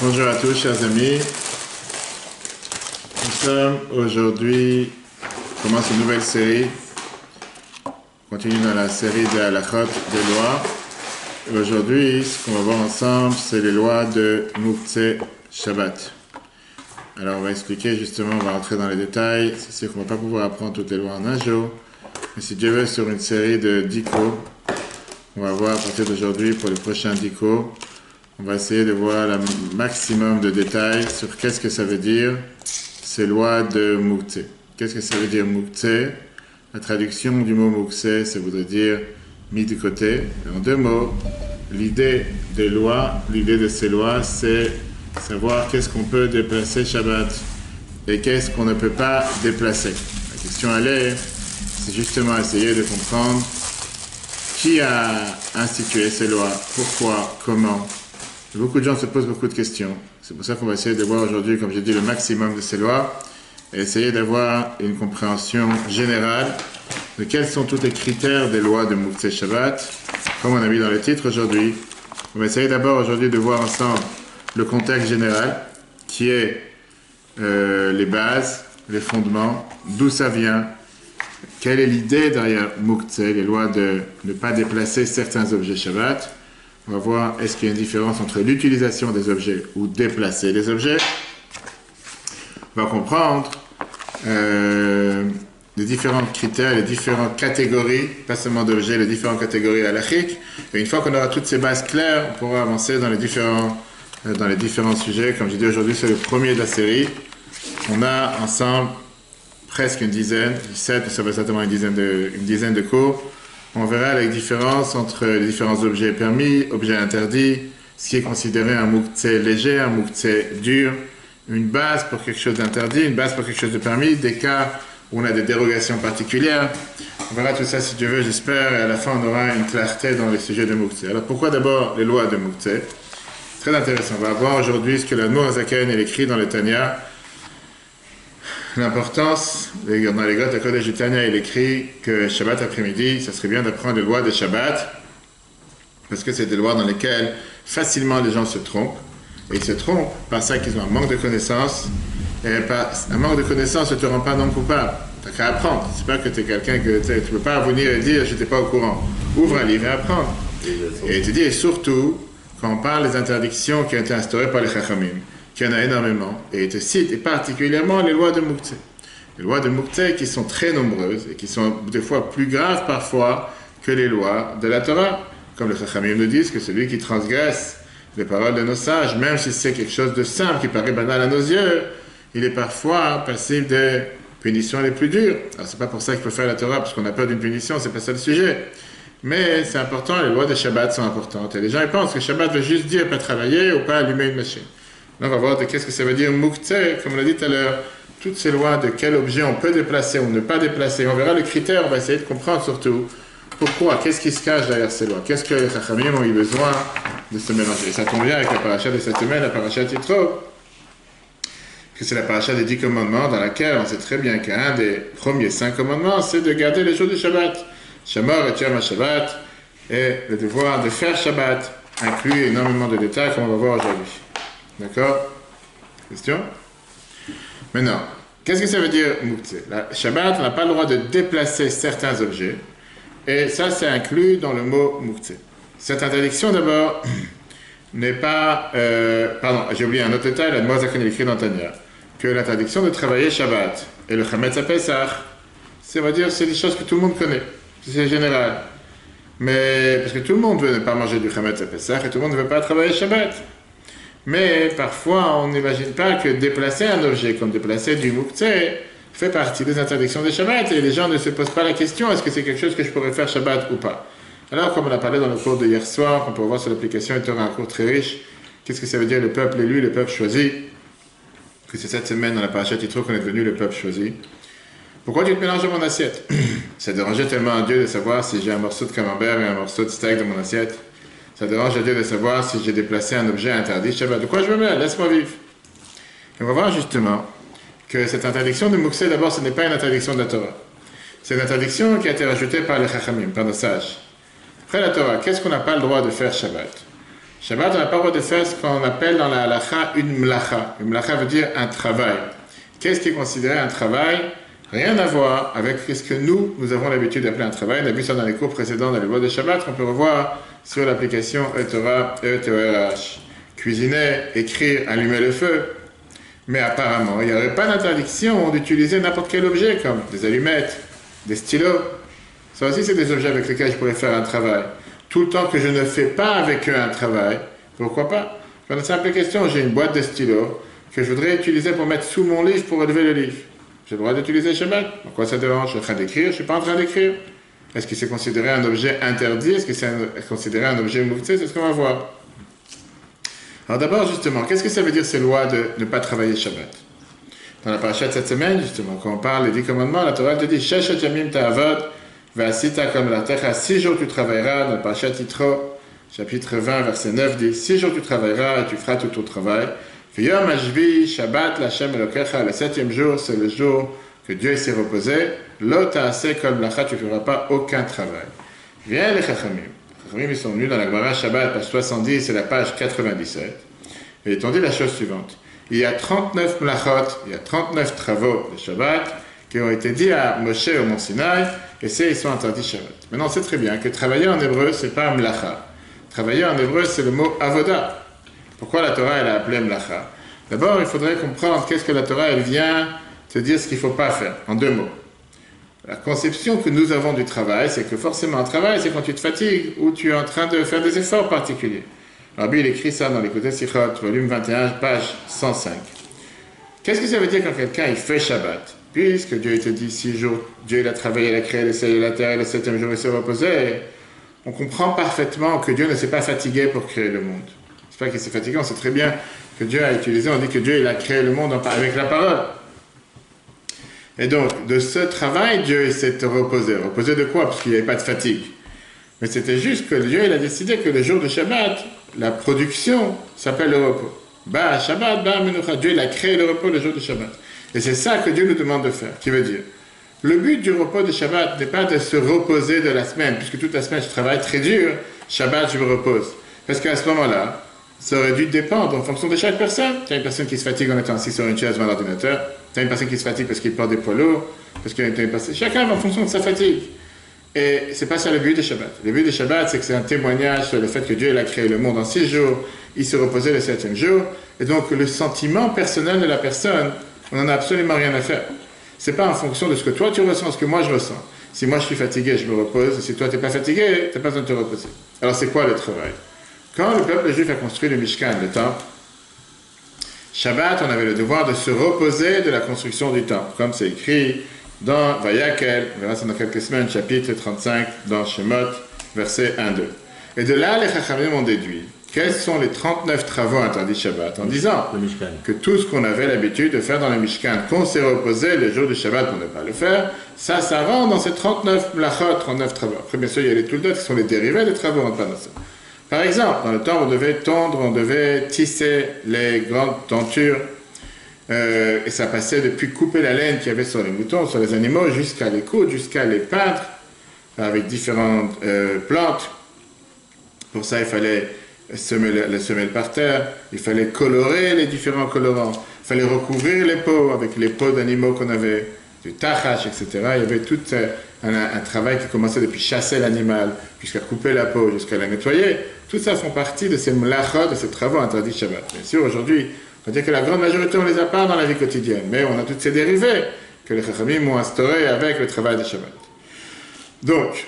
Bonjour à tous, chers amis. Nous sommes aujourd'hui, on commence une nouvelle série. On continue dans la série de halachot, des lois. Et aujourd'hui, ce qu'on va voir ensemble, c'est les lois de Mouktsé Shabbat. Alors, on va expliquer justement, on va rentrer dans les détails. C'est sûr qu'on ne va pas pouvoir apprendre toutes les lois en un jour. Mais si Dieu veut, sur une série de 10 cours, on va voir à partir d'aujourd'hui pour les prochains 10 cours. On va essayer de voir le maximum de détails sur qu'est-ce que ça veut dire, ces lois de Mouktsé. Qu'est-ce que ça veut dire Mouktsé? La traduction du mot Mouktsé, ça voudrait dire mis de côté. En deux mots, l'idée des lois, l'idée de ces lois, c'est savoir qu'est-ce qu'on peut déplacer Shabbat et qu'est-ce qu'on ne peut pas déplacer. La question elle est, c'est justement essayer de comprendre qui a institué ces lois, pourquoi, comment. Beaucoup de gens se posent beaucoup de questions. C'est pour ça qu'on va essayer de voir aujourd'hui, comme j'ai dit, le maximum de ces lois et essayer d'avoir une compréhension générale de quels sont tous les critères des lois de Mouktsé Shabbat. Comme on a mis dans le titre aujourd'hui, on va essayer d'abord aujourd'hui de voir ensemble le contexte général qui est les bases, les fondements, d'où ça vient, quelle est l'idée derrière Mouktsé, les lois de ne pas déplacer certains objets Shabbat. On va voir est-ce qu'il y a une différence entre l'utilisation des objets ou déplacer les objets. On va comprendre les différents critères, les différentes catégories, pas seulement d'objets, les différentes catégories halachiques. Et une fois qu'on aura toutes ces bases claires, on pourra avancer dans les différents sujets. Comme je dis aujourd'hui, c'est le premier de la série. On a ensemble presque une dizaine, 17, ça va certainement une dizaine de cours. On verra les différences entre les différents objets permis, objets interdits, ce qui est considéré un Mouktsé léger, un Mouktsé dur, une base pour quelque chose d'interdit, une base pour quelque chose de permis, des cas où on a des dérogations particulières. On verra tout ça si Dieu veut, j'espère, et à la fin on aura une clarté dans les sujets de Mouktsé. Alors pourquoi d'abord les lois de Mouktsé? Très intéressant. On va voir aujourd'hui ce que l'Admour HaZaken écrit dans le Tanya. L'importance, dans les grottes de Kodesh du Tanya, il écrit que Shabbat après-midi, ça serait bien d'apprendre les lois de Shabbat, parce que c'est des lois dans lesquelles facilement les gens se trompent, et ils se trompent par ça qu'ils ont un manque de connaissances, et un manque de connaissances ne te rend pas non coupable. Tu n'as qu'à apprendre. C'est pas que tu es quelqu'un que tu ne peux pas venir et dire je n'étais pas au courant. Ouvre un livre et apprends. Et tu dis, et surtout, quand on parle des interdictions qui ont été instaurées par les Chachamim, qu'il y en a énormément, et il te cite, et particulièrement les lois de Mouktsé. Les lois de Mouktsé qui sont très nombreuses, et qui sont des fois plus graves parfois que les lois de la Torah. Comme les Chachamim nous disent que celui qui transgresse les paroles de nos sages, même si c'est quelque chose de simple, qui paraît banal à nos yeux, il est parfois passible des punitions les plus dures. Alors c'est pas pour ça qu'il faut faire la Torah, parce qu'on a peur d'une punition, c'est pas ça le sujet. Mais c'est important, les lois de Shabbat sont importantes. Et les gens ils pensent que Shabbat veut juste dire pas travailler ou pas allumer une machine. Donc on va voir de qu'est-ce que ça veut dire Mouktsé, comme on l'a dit tout à l'heure, toutes ces lois de quel objet on peut déplacer ou ne pas déplacer. On verra le critère, on va essayer de comprendre surtout pourquoi, qu'est-ce qui se cache derrière ces lois, qu'est-ce que les Chachamim ont eu besoin de se mélanger. Et ça tombe bien avec la paracha de cette semaine, la paracha Yitro, que c'est la paracha des 10 commandements dans laquelle on sait très bien qu'un des premiers 5 commandements, c'est de garder les jours du Shabbat. Shamor et Yom HaShabbat, et le devoir de faire Shabbat inclut énormément de détails comme on va voir aujourd'hui. D'accord? Question? Maintenant, qu'est-ce que ça veut dire Mouktsé? Shabbat, on n'a pas le droit de déplacer certains objets, et ça, c'est inclus dans le mot Mouktsé. Cette interdiction, d'abord, n'est pas... pardon, j'ai oublié un autre détail, la Admour HaZaken écrit dans Tanya, que l'interdiction de travailler Shabbat et le Chametz à Pesach, c'est, on va dire, c'est des choses que tout le monde connaît, c'est général. Mais, parce que tout le monde veut ne pas manger du Chametz à Pesach, et tout le monde ne veut pas travailler Shabbat. Mais parfois, on n'imagine pas que déplacer un objet comme déplacer du Mouktsé fait partie des interdictions de Shabbat et les gens ne se posent pas la question est-ce que c'est quelque chose que je pourrais faire Shabbat ou pas. Alors, comme on a parlé dans le cours de hier soir, on peut voir sur l'application, il y aura un cours très riche. Qu'est-ce que ça veut dire le peuple élu, le peuple choisi? Que c'est cette semaine dans la paracha Yitro qu'on est devenu le peuple choisi. Pourquoi tu te mélanges dans mon assiette? Ça dérangeait tellement à Dieu de savoir si j'ai un morceau de camembert et un morceau de steak dans mon assiette. Ça dérange à Dieu de savoir si j'ai déplacé un objet interdit Shabbat. De quoi je me mêle? Laisse-moi vivre. Et on va voir justement que cette interdiction de Mouktsé, d'abord, ce n'est pas une interdiction de la Torah. C'est une interdiction qui a été rajoutée par les Chachamim, par nos sages. Après la Torah, qu'est-ce qu'on n'a pas le droit de faire Shabbat? Shabbat, on n'a pas le droit de faire ce qu'on appelle dans la halacha une mlacha. Une mlacha veut dire un travail. Qu'est-ce qui est considéré un travail? Rien à voir avec ce que nous avons l'habitude d'appeler un travail. On a vu ça dans les cours précédents, dans les lois de Shabbat, qu'on peut revoir sur l'application eTorah, E-T-O-R-H. Cuisiner, écrire, allumer le feu. Mais apparemment, il n'y aurait pas d'interdiction d'utiliser n'importe quel objet, comme des allumettes, des stylos. Ça aussi, c'est des objets avec lesquels je pourrais faire un travail. Tout le temps que je ne fais pas avec eux un travail, pourquoi pas? Dans une simple question, j'ai une boîte de stylos que je voudrais utiliser pour mettre sous mon livre pour relever le livre. J'ai le droit d'utiliser Shabbat. Pourquoi ça dérange? Je suis en train d'écrire, je ne suis pas en train d'écrire. Est-ce que c'est considéré un objet interdit? Est-ce que c'est considéré un objet moufté? C'est ce qu'on va voir. Alors d'abord, justement, qu'est-ce que ça veut dire ces lois de ne pas travailler Shabbat? Dans la paracha de cette semaine, justement, quand on parle des 10 commandements, la Torah te dit « Sheshet yamim ta'avod, ve'asita comme la terre, 6 jours tu travailleras » dans le paracha Yitro, chapitre 20, verset 9, dit « 6 jours tu travailleras et tu feras tout ton travail. V'yom hashvi, Shabbat, l'Hashem Elokecha, le 7e jour, c'est le jour que Dieu s'est reposé. Lo ta'aseh kol mlacha, tu ne feras pas aucun travail. » Viens les Chachamim. Ils sont venus dans la Gemara Shabbat, page 70, c'est la page 97. Et ils ont dit la chose suivante. Il y a 39 mlachot, il y a 39 travaux de Shabbat qui ont été dits à Moshe au Mont Sinaï, et ils sont interdits Shabbat. Maintenant, on sait très bien que travailler en hébreu, c'est pas mlacha. Travailler en hébreu, c'est le mot avoda. Pourquoi la Torah, elle a appelé mlacha? D'abord, il faudrait comprendre qu'est-ce que la Torah, elle vient te dire ce qu'il ne faut pas faire, en 2 mots. La conception que nous avons du travail, c'est que forcément un travail, c'est quand tu te fatigues ou tu es en train de faire des efforts particuliers. Rabbi, il écrit ça dans l'Écoute Sichot, volume 21, page 105. Qu'est-ce que ça veut dire quand quelqu'un il fait Shabbat? Puisque Dieu te dit 6 jours, Dieu il a travaillé, il a créé les cieux et la terre, et le 7e jour il s'est reposé, on comprend parfaitement que Dieu ne s'est pas fatigué pour créer le monde. C'est pas qu'il s'est fatigué, on sait très bien que Dieu a utilisé, on dit que Dieu il a créé le monde avec la parole. Et donc, de ce travail, Dieu s'est reposé. Reposé de quoi? Parce qu'il n'y avait pas de fatigue. Mais c'était juste que Dieu il a décidé que le jour de Shabbat, la production s'appelle le repos. Bah, Shabbat, bah, Menucha. Dieu il a créé le repos le jour de Shabbat. Et c'est ça que Dieu nous demande de faire. Qui veut dire, le but du repos de Shabbat n'est pas de se reposer de la semaine, puisque toute la semaine je travaille très dur, Shabbat je me repose. Parce qu'à ce moment-là, ça aurait dû dépendre en fonction de chaque personne. Tu as une personne qui se fatigue en étant assis sur une chaise devant l'ordinateur. Tu as une personne qui se fatigue parce qu'il porte des poids lourds. Parce qu'il y a une personne... Chacun en fonction de sa fatigue. Et c'est pas ça le but de Shabbat. Le but de Shabbat, c'est que c'est un témoignage sur le fait que Dieu il a créé le monde en 6 jours. Il se reposait le 7e jour. Et donc le sentiment personnel de la personne, on n'en a absolument rien à faire. C'est pas en fonction de ce que toi tu ressens, ce que moi je ressens. Si moi je suis fatigué, je me repose. Si toi tu n'es pas fatigué, tu n'as pas besoin de te reposer. Alors c'est quoi le travail? Quand le peuple juif a construit le Mishkan, le temple, Shabbat, on avait le devoir de se reposer de la construction du temple, comme c'est écrit dans Vayakel, on verra ça dans quelques semaines, chapitre 35, dans Shemot, versets 1-2. Et de là, les Chachamim ont déduit quels sont les 39 travaux interdits Shabbat, en disant que tout ce qu'on avait l'habitude de faire dans le Mishkan, qu'on s'est reposé le jour du Shabbat pour ne pas le faire, ça rentre dans ces 39 mlachot, 39 travaux. Après, bien sûr, il y a les Touldot qui sont les dérivés des travaux, on ne parle pas de ça. Par exemple, dans le temps où on devait tondre, on devait tisser les grandes tentures, et ça passait depuis couper la laine qu'il y avait sur les moutons, sur les animaux, jusqu'à les coudre, jusqu'à les peindre, avec différentes plantes. Pour ça, il fallait semer le parterre, il fallait colorer les différents colorants, il fallait recouvrir les peaux avec les peaux d'animaux qu'on avait, du tachash, etc. Il y avait tout un travail qui commençait depuis chasser l'animal, jusqu'à couper la peau, jusqu'à la nettoyer. Tout ça font partie de ces mlachot, de ces travaux interdits Shabbat. Bien sûr, aujourd'hui, on va dire que la grande majorité, on ne les a pas dans la vie quotidienne, mais on a toutes ces dérivés que les Chachamim ont instaurées avec le travail de Shabbat. Donc,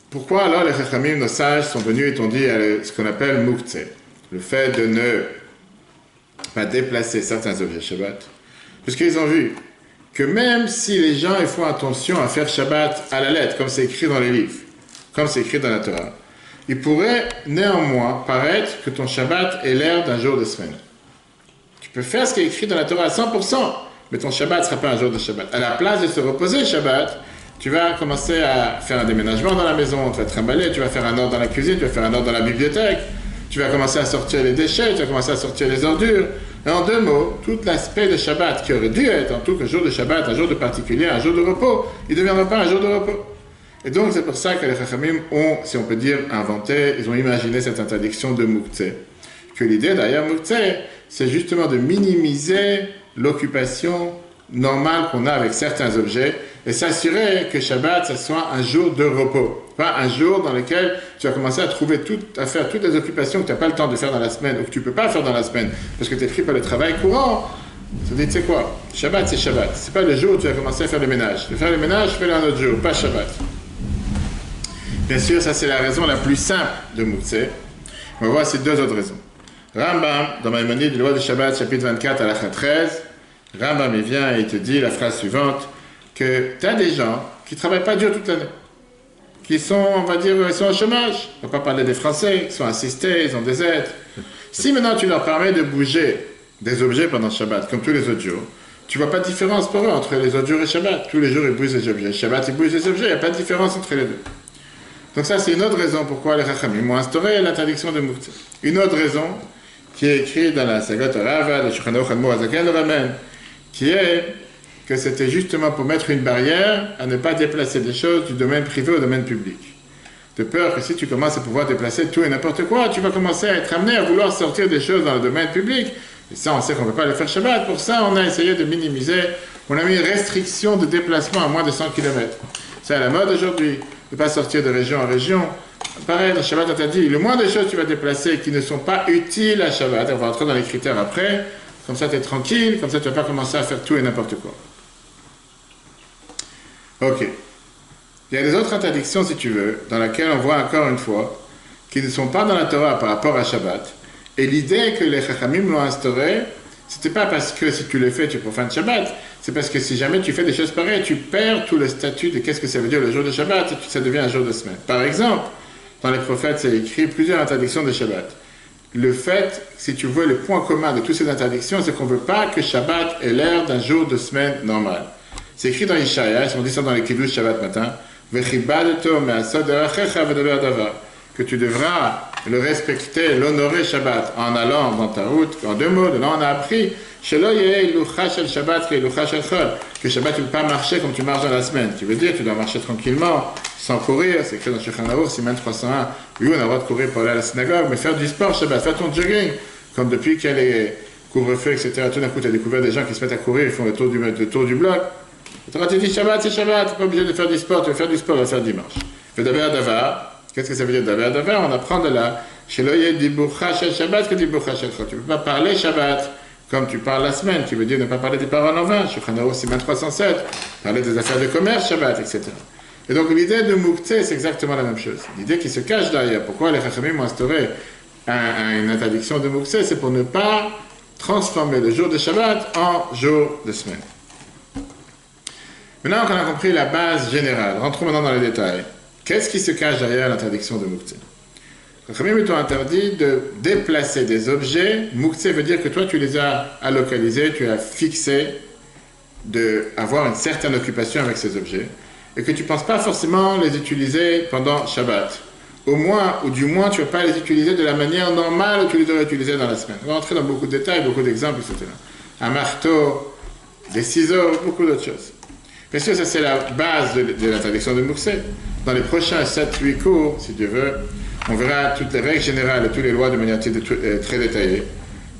pourquoi alors les Chachamim, nos sages, sont venus et ont dit ce qu'on appelle Moukhtse, le fait de ne pas déplacer certains objets Shabbat, puisqu'ils ont vu que même si les gens ils font attention à faire Shabbat à la lettre, comme c'est écrit dans les livres, comme c'est écrit dans la Torah, il pourrait néanmoins paraître que ton Shabbat est l'air d'un jour de semaine. Tu peux faire ce qui est écrit dans la Torah à 100%, mais ton Shabbat ne sera pas un jour de Shabbat. À la place de se reposer Shabbat, tu vas commencer à faire un déménagement dans la maison, tu vas te trimballer, tu vas faire un ordre dans la cuisine, tu vas faire un ordre dans la bibliothèque, tu vas commencer à sortir les déchets, tu vas commencer à sortir les ordures. Et en 2 mots, tout l'aspect de Shabbat qui aurait dû être en tout cas un jour de Shabbat, un jour de particulier, un jour de repos, il ne deviendra pas un jour de repos. Et donc, c'est pour ça que les Chachamim ont, si on peut dire, inventé, ils ont imaginé cette interdiction de Moukhtse. Que l'idée derrière Moukhtse, c'est justement de minimiser l'occupation normale qu'on a avec certains objets et s'assurer que Shabbat, ça soit un jour de repos. Pas un jour dans lequel tu vas commencer à faire toutes les occupations que tu n'as pas le temps de faire dans la semaine ou que tu ne peux pas faire dans la semaine parce que tu es pris par le travail courant. Tu te dis, tu sais quoi, Shabbat, c'est Shabbat. C'est pas le jour où tu vas commencer à faire le ménage. De faire le ménage, fais-le un autre jour, pas Shabbat. Bien sûr, ça c'est la raison la plus simple de Moukhtse. On va voir ces deux autres raisons. Rambam, dans Maïmonide, loi de Shabbat, chapitre 24, halakha 13, Rambam il vient et il te dit la phrase suivante, que tu as des gens qui ne travaillent pas dur toute l'année, qui sont, on va dire, ils sont au chômage. On ne va pas parler des Français, ils sont assistés, ils ont des aides. Si maintenant tu leur permets de bouger des objets pendant Shabbat, comme tous les autres jours, tu ne vois pas de différence pour eux entre les autres jours et Shabbat. Tous les jours, ils bougent des objets. Shabbat, ils bougent des objets, il n'y a pas de différence entre les deux. Donc ça, c'est une autre raison pourquoi les Chachamim ont instauré l'interdiction de Moukhtse. Une autre raison, qui est écrite dans la Sagot Rava, le Shulchan Aruch Admor Hazaken le ramène, qui est que c'était justement pour mettre une barrière à ne pas déplacer des choses du domaine privé au domaine public. De peur que si tu commences à pouvoir déplacer tout et n'importe quoi, tu vas commencer à être amené à vouloir sortir des choses dans le domaine public. Et ça, on sait qu'on ne peut pas le faire Shabbat. Pour ça, on a essayé de minimiser. On a mis une restriction de déplacement à moins de 100 km. C'est à la mode aujourd'hui, de ne pas sortir de région en région. Pareil, le Shabbat, on t'a dit, le moins de choses que tu vas déplacer qui ne sont pas utiles à Shabbat, on va entrer dans les critères après, comme ça tu es tranquille, comme ça tu ne vas pas commencer à faire tout et n'importe quoi. Ok. Il y a des autres interdictions, si tu veux, dans lesquelles on voit encore une fois, qui ne sont pas dans la Torah par rapport à Shabbat. Et l'idée que les Chachamim l'ont instauré, c'était pas parce que si tu le fais, tu profanes Shabbat, c'est parce que si jamais tu fais des choses pareilles, tu perds tout le statut de qu'est-ce que ça veut dire le jour de Shabbat, et ça devient un jour de semaine. Par exemple, dans les prophètes, c'est écrit plusieurs interdictions de Shabbat. Le fait, si tu vois le point commun de toutes ces interdictions, c'est qu'on ne veut pas que Shabbat ait l'air d'un jour de semaine normal. C'est écrit dans Ishaïa, on dit ça dans les Kiddush Shabbat matin, que tu devras le respecter, l'honorer Shabbat en allant dans ta route. En deux mots, là on a appris que Shabbat tu ne peux pas marcher comme tu marches dans la semaine. Tu veux dire, tu dois marcher tranquillement, sans courir. C'est écrit dans Shulchan Aruch, Siman 301. Oui, on a le droit de courir pour aller à la synagogue, mais faire du sport Shabbat, faire ton jogging. Comme depuis qu'il y a les couvre-feux, etc., tout d'un coup, tu as découvert des gens qui se mettent à courir, ils font le tour du bloc. Quand tu dis Shabbat, c'est Shabbat, tu n'es pas obligé de faire du sport, tu veux faire du sport, tu vas faire dimanche. Le Davar Davar, qu'est-ce que ça veut dire Davar Davar? On apprend de là, chez l'Oye Dibourcha Shel Shabbat que Dibourcha Shel Chol. Tu ne peux pas parler Shabbat comme tu parles la semaine, tu veux dire ne pas parler des paroles en vain, Shulchan Aruch Siman 307, parler des affaires de commerce Shabbat, etc. Et donc l'idée de Moukhtse, c'est exactement la même chose. L'idée qui se cache derrière, pourquoi les Chachamim ont instauré une interdiction de Moukhtse, c'est pour ne pas transformer le jour de Shabbat en jour de semaine. Maintenant qu'on a compris la base générale, rentrons maintenant dans les détails. Qu'est-ce qui se cache derrière l'interdiction de Moukhtse? Les Chachamim t'ont interdit de déplacer des objets. Moukhtse veut dire que toi tu les as allocalisés, tu as fixé d'avoir une certaine occupation avec ces objets et que tu ne penses pas forcément les utiliser pendant Shabbat. Au moins, ou du moins, tu ne vas pas les utiliser de la manière normale où tu les aurais utilisés dans la semaine. On va rentrer dans beaucoup de détails, beaucoup d'exemples, etc. Un marteau, des ciseaux, beaucoup d'autres choses. Bien sûr, ça c'est la base de l'interdiction de Moukhtse. Dans les prochains 7-8 cours, si Dieu veut, on verra toutes les règles générales et toutes les lois de manière très détaillée.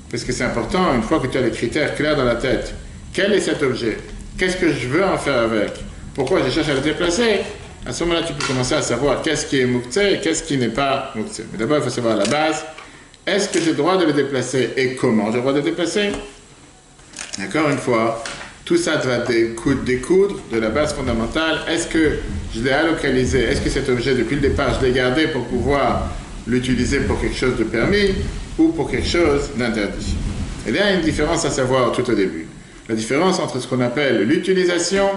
Parce que c'est important, une fois que tu as les critères clairs dans la tête, quel est cet objet? Qu'est-ce que je veux en faire avec? Pourquoi je cherche à le déplacer? À ce moment-là, tu peux commencer à savoir qu'est-ce qui est Moukhtse et qu'est-ce qui n'est pas Moukhtse. Mais d'abord, il faut savoir la base. Est-ce que j'ai le droit de le déplacer et comment j'ai le droit de le déplacer? Encore une fois, tout ça doit découdre de la base fondamentale. Est-ce que je l'ai allocalisé? Est-ce que cet objet, depuis le départ, je l'ai gardé pour pouvoir l'utiliser pour quelque chose de permis ou pour quelque chose d'interdit? Il y a une différence à savoir tout au début. La différence entre ce qu'on appelle l'utilisation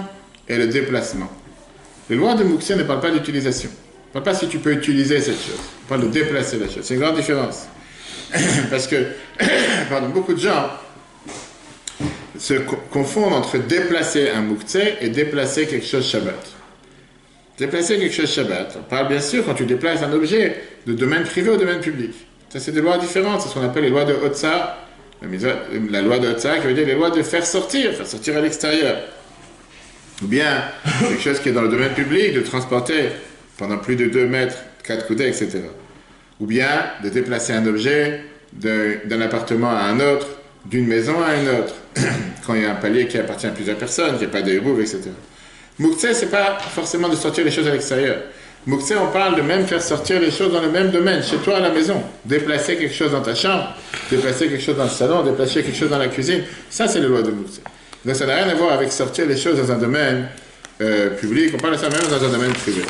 et le déplacement. Les lois de Moukhtse ne parlent pas d'utilisation. Ne parlent pas si tu peux utiliser cette chose. On parle de déplacer la chose. C'est une grande différence. Parce que beaucoup de gens se confondent entre déplacer un Moukhtse et déplacer quelque chose Shabbat. Déplacer quelque chose Shabbat, on parle bien sûr quand tu déplaces un objet de domaine privé au domaine public. Ça, c'est des lois différentes. C'est ce qu'on appelle les lois de Hotza. La loi de Hotza qui veut dire les lois de faire sortir à l'extérieur. Ou bien quelque chose qui est dans le domaine public, de transporter pendant plus de 2 mètres, 4 coudées, etc. Ou bien de déplacer un objet d'un appartement à un autre, d'une maison à une autre, quand il y a un palier qui appartient à plusieurs personnes, qu'il n'y a pas d'hérouve, etc. Mouktsé, c'est pas forcément de sortir les choses à l'extérieur. Mouktsé, on parle de même faire sortir les choses dans le même domaine, chez toi à la maison. Déplacer quelque chose dans ta chambre, déplacer quelque chose dans le salon, déplacer quelque chose dans la cuisine. Ça, c'est le loi de Mouktsé. Donc ça n'a rien à voir avec sortir les choses dans un domaine public, on parle de ça même dans un domaine privé.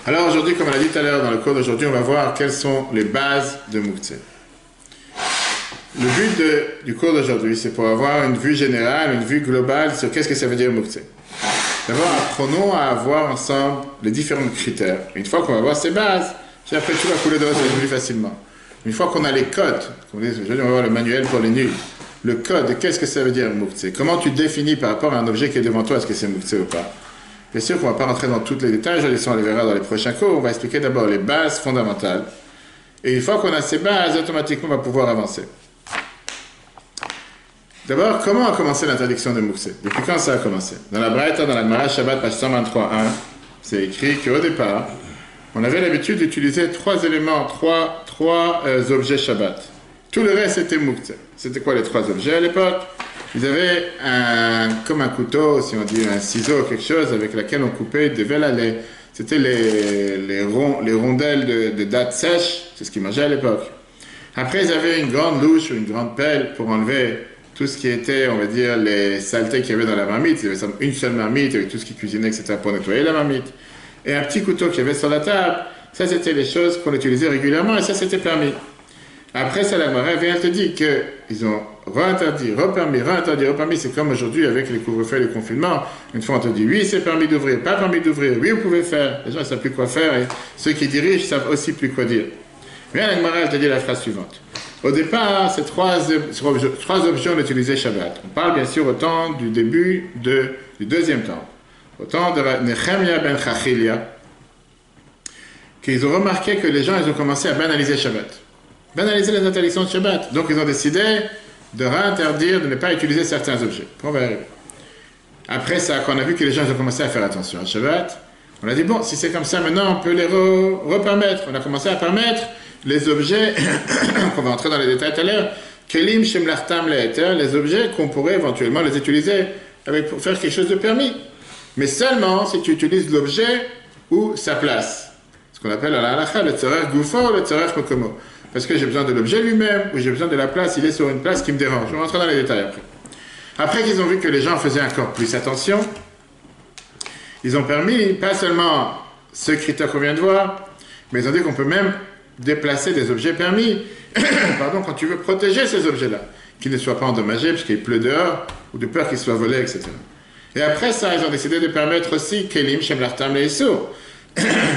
Alors aujourd'hui, comme on l'a dit tout à l'heure dans le cours d'aujourd'hui, on va voir quelles sont les bases de Mouktsé. Le but du cours d'aujourd'hui, c'est pour avoir une vue générale, une vue globale sur qu'est-ce que ça veut dire Mouktsé. D'abord, apprenons à avoir ensemble les différents critères. Une fois qu'on va avoir ces bases, puis après tout va couler de l'eau plus facilement. Une fois qu'on a les codes, comme on dit aujourd'hui, on va voir le manuel pour les nuls. Le code, qu'est-ce que ça veut dire Mouktsé? Comment tu définis par rapport à un objet qui est devant toi, est-ce que c'est Mouktsé ou pas? Bien sûr qu'on ne va pas rentrer dans tous les détails, on les verra dans les prochains cours. On va expliquer d'abord les bases fondamentales. Et une fois qu'on a ces bases, automatiquement on va pouvoir avancer. D'abord, comment a commencé l'interdiction de Mouktsé? Depuis quand ça a commencé? Dans la Braïta, dans la Gemara Shabbat, page 123.1, c'est écrit qu'au départ, on avait l'habitude d'utiliser 3 éléments, trois objets Shabbat. Tout le reste était Mouktsé. C'était quoi les 3 objets à l'époque? Ils avaient comme un couteau, si on dit un ciseau, quelque chose avec laquelle on coupait des vélalais. C'était les rondelles de dattes sèches, c'est ce qu'ils mangeaient à l'époque. Après, ils avaient une grande louche ou une grande pelle pour enlever tout ce qui était, on va dire, les saletés qu'il y avait dans la marmite. Il y avait une seule marmite avec tout ce qui cuisinait, etc. pour nettoyer la marmite. Et un petit couteau qu'il y avait sur la table, ça c'était les choses qu'on utilisait régulièrement et ça c'était permis. Après ça, la Gemara vient te dire qu'ils ont re-interdit, repermis. C'est comme aujourd'hui avec les couvre-feux et les confinements. Une fois on te dit oui c'est permis d'ouvrir, pas permis d'ouvrir, oui vous pouvez faire. Les gens ne savent plus quoi faire et ceux qui dirigent savent aussi plus quoi dire. Mais la Gemara te dit la phrase suivante. Au départ, ces trois objets ont utilisé Shabbat. On parle bien sûr au temps du début du deuxième temple. Au temps de Nehemia ben Chachilia, qu'ils ont remarqué que les gens ils ont commencé à banaliser Shabbat. Banaliser les interdictions de Shabbat. Donc ils ont décidé de réinterdire, de ne pas utiliser certains objets. On va y arriver. Après ça, quand on a vu que les gens ont commencé à faire attention à Shabbat, on a dit bon, si c'est comme ça maintenant, on peut les repermettre. On a commencé à permettre les objets, qu'on va entrer dans les détails tout à l'heure, Kelim Shemlartam Le'eter, les objets qu'on pourrait éventuellement les utiliser pour faire quelque chose de permis. Mais seulement si tu utilises l'objet ou sa place. Ce qu'on appelle à la halakha le tzorer gufo, le tzorer mokomo. Parce que j'ai besoin de l'objet lui-même, ou j'ai besoin de la place, il est sur une place qui me dérange. Je vais rentrer dans les détails après. Après qu'ils ont vu que les gens faisaient encore plus attention, ils ont permis, pas seulement ce critère qu'on vient de voir, mais ils ont dit qu'on peut même déplacer des objets permis, pardon, quand tu veux protéger ces objets-là, qu'ils ne soient pas endommagés, parce qu'il pleut dehors, ou de peur qu'ils soient volés, etc. Et après ça, ils ont décidé de permettre aussi Kelim, Shemlartam, les Issour,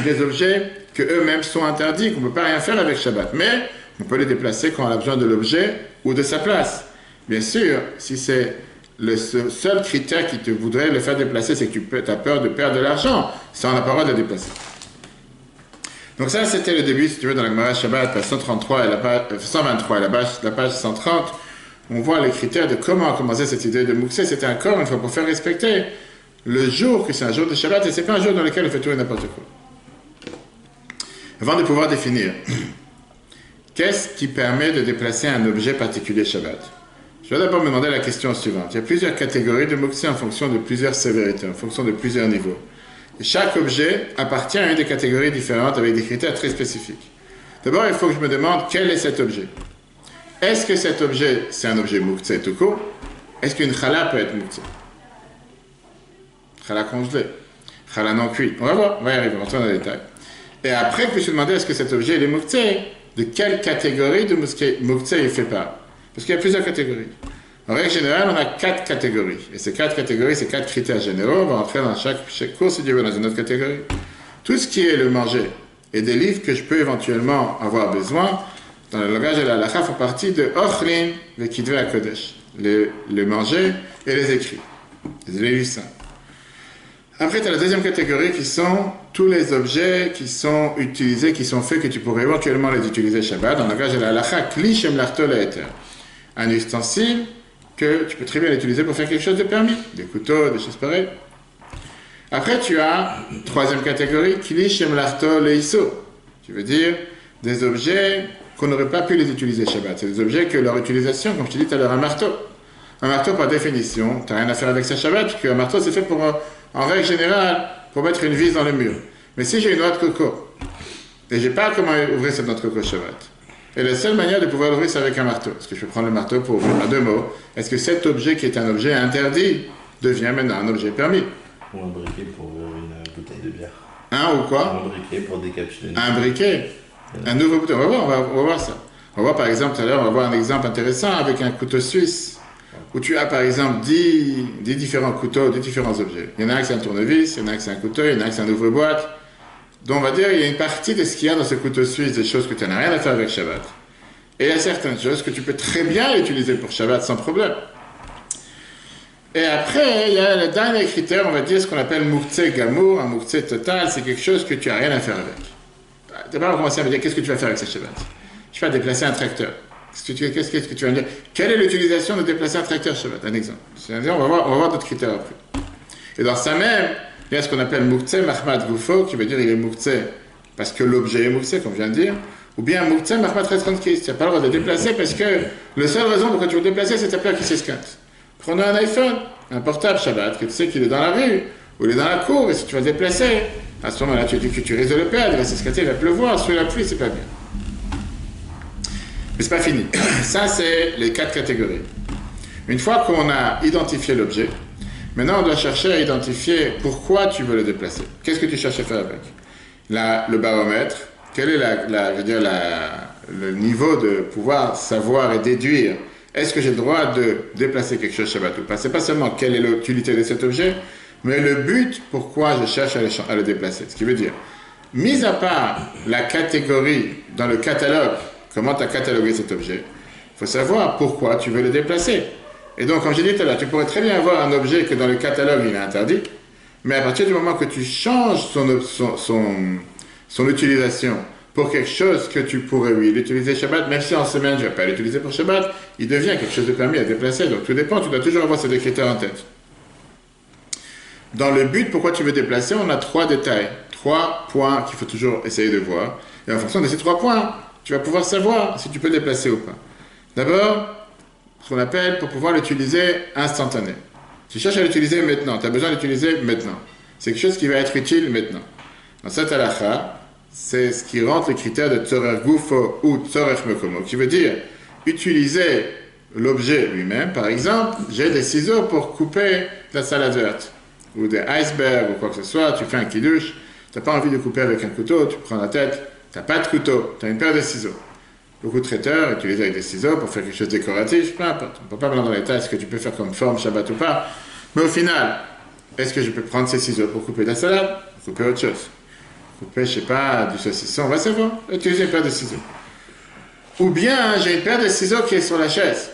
des objets que eux-mêmes sont interdits, qu'on ne peut pas rien faire avec Shabbat. Mais on peut les déplacer quand on a besoin de l'objet ou de sa place. Bien sûr, si c'est le seul critère qui te voudrait le faire déplacer, c'est que tu as peur de perdre de l'argent, ça on n'a pas le droit de le déplacer. Donc ça, c'était le début, si tu veux, dans la Gemara Shabbat, page 133 et 123 et la page 130. On voit les critères de comment a commencé cette idée de Mouktsé. C'était encore une fois pour faire respecter le jour que c'est un jour de Shabbat et c'est pas un jour dans lequel on fait tout et n'importe quoi. Avant de pouvoir définir, qu'est-ce qui permet de déplacer un objet particulier Shabbat? Je vais d'abord me demander la question suivante. Il y a plusieurs catégories de Mouktsé en fonction de plusieurs sévérités, en fonction de plusieurs niveaux. Et chaque objet appartient à une des catégories différentes avec des critères très spécifiques. D'abord, il faut que je me demande quel est cet objet. Est-ce que cet objet, c'est un objet Mouktsé tout court? Est-ce qu'une chala peut être Mouktsé? Chala congelée, chala non cuit. On va voir, on va y arriver, on va rentrer dans les détails. Et après, je me suis demandé est-ce que cet objet est Mouktsé? De quelle catégorie de Mouktsé il fait part? Parce qu'il y a plusieurs catégories. En règle générale, on a 4 catégories. Et ces 4 catégories, ces 4 critères généraux, on va entrer dans chaque cours, si Dieu veut, dans une autre catégorie. Tout ce qui est le manger et des livres que je peux éventuellement avoir besoin, dans le langage de la halakha, font partie de Ochlin ve Kidvei HaKodesh, le manger et les écrits, les livres saints. Après, tu as la deuxième catégorie qui sont tous les objets qui sont utilisés, qui sont faits, que tu pourrais éventuellement les utiliser Shabbat. Dans le langage de la halakha, Kli Shem Larto Le'eter. Un ustensile que tu peux très bien l'utiliser pour faire quelque chose de permis, des couteaux, des choses pareilles. Après, tu as, troisième catégorie, Kili Shemlarto Leiso. Tu veux dire des objets qu'on n'aurait pas pu les utiliser Shabbat. C'est des objets que leur utilisation, comme je te dis tout à l'heure, un marteau. Un marteau, par définition, tu n'as rien à faire avec ça Shabbat, parce qu'un marteau, c'est fait pour, en règle générale, pour mettre une vis dans le mur. Mais si j'ai une noix de coco, et je n'ai pas comment ouvrir cette noix de coco Shabbat, et la seule manière de pouvoir l'ouvrir, c'est avec un marteau. Est-ce que je peux prendre le marteau pour ouvrir à deux mots? Est-ce que cet objet qui est un objet interdit devient maintenant un objet permis? Ou un briquet pour ouvrir une bouteille de bière. Ou quoi? Un briquet pour décapsuler. Un briquet. Un nouveau bouton. On va voir ça. On va voir par exemple tout à l'heure, on va voir un exemple intéressant avec un couteau suisse. Où tu as par exemple 10 différents couteaux, 10 différents objets. Il y en a un qui c'est un tournevis, il y en a un qui c'est un couteau, il y en a un qui c'est un ouvre-boîte. Donc on va dire, il y a une partie de ce qu'il y a dans ce couteau suisse, des choses que tu n'as rien à faire avec Shabbat. Et il y a certaines choses que tu peux très bien utiliser pour Shabbat sans problème. Et après, il y a le dernier critère, on va dire ce qu'on appelle Mouktsé Gamour, un Mouktsé total, c'est quelque chose que tu n'as rien à faire avec. D'abord, on va commencer à me dire, qu'est-ce que tu vas faire avec ce Shabbat? Je vais déplacer un tracteur. Qu'est-ce que tu vas me dire? Quelle est l'utilisation de déplacer un tracteur Shabbat? Un exemple. C'est-à-dire, on va voir d'autres critères après. Et dans ça même, il y a ce qu'on appelle Mouktsé Mahmad Goufo, qui veut dire il est Mouktsé parce que l'objet est Mouktsé, comme je viens de dire, ou bien Mouktsé Mahmad Retrontkis, tu n'as pas le droit de déplacer parce que la seule raison pourquoi tu veux déplacer, c'est ta peur qui s'esquinte. Prenons un iPhone, un portable Shabbat, que tu sais qu'il est dans la rue, ou il est dans la cour, et si tu vas te déplacer, à ce moment-là, tu dis que tu risques de le perdre, il va s'esquinter, il va pleuvoir, sous la pluie, c'est pas bien. Mais c'est pas fini. Ça, c'est les 4 catégories. Une fois qu'on a identifié l'objet, maintenant on doit chercher à identifier pourquoi tu veux le déplacer. Qu'est-ce que tu cherches à faire avec? Le baromètre, quel est le niveau de pouvoir savoir et déduire est-ce que j'ai le droit de déplacer quelque chose Shabbat ou pas? C'est pas seulement quelle est l'utilité de cet objet, mais le but pourquoi je cherche à le déplacer. Ce qui veut dire, mis à part la catégorie dans le catalogue, comment tu as catalogué cet objet, il faut savoir pourquoi tu veux le déplacer. Et donc, comme j'ai dit tout à l'heure, tu pourrais très bien avoir un objet que dans le catalogue il est interdit, mais à partir du moment que tu changes son utilisation pour quelque chose que tu pourrais, oui, l'utiliser Shabbat, même si en semaine je ne vais pas l'utiliser pour Shabbat, il devient quelque chose de permis à déplacer. Donc tout dépend, tu dois toujours avoir ces 2 critères en tête. Dans le but, pourquoi tu veux déplacer, on a 3 détails, 3 points qu'il faut toujours essayer de voir. Et en fonction de ces 3 points, tu vas pouvoir savoir si tu peux déplacer ou pas. D'abord, ce qu'on appelle pour pouvoir l'utiliser instantané. Tu cherches à l'utiliser maintenant, tu as besoin de l'utiliser maintenant. C'est quelque chose qui va être utile maintenant. Dans cette halakha, c'est ce qui rentre les critères de Tzorer Gufo ou Tzorer Mekomo, qui veut dire utiliser l'objet lui-même. Par exemple, j'ai des ciseaux pour couper de la salade verte, ou des icebergs, ou quoi que ce soit, tu fais un kiddush, tu n'as pas envie de couper avec un couteau, tu prends la tête, tu n'as pas de couteau, tu as une paire de ciseaux. Beaucoup de traiteurs utilisent avec des ciseaux pour faire quelque chose de décoratif, peu importe. On ne peut pas mettre dans les détails ce que tu peux faire comme forme, Shabbat ou pas, mais au final, est-ce que je peux prendre ces ciseaux pour couper de la salade, pour couper autre chose? Couper, je sais pas, du saucisson, on va savoir, utiliser une paire de ciseaux. Ou bien, j'ai une paire de ciseaux qui est sur la chaise.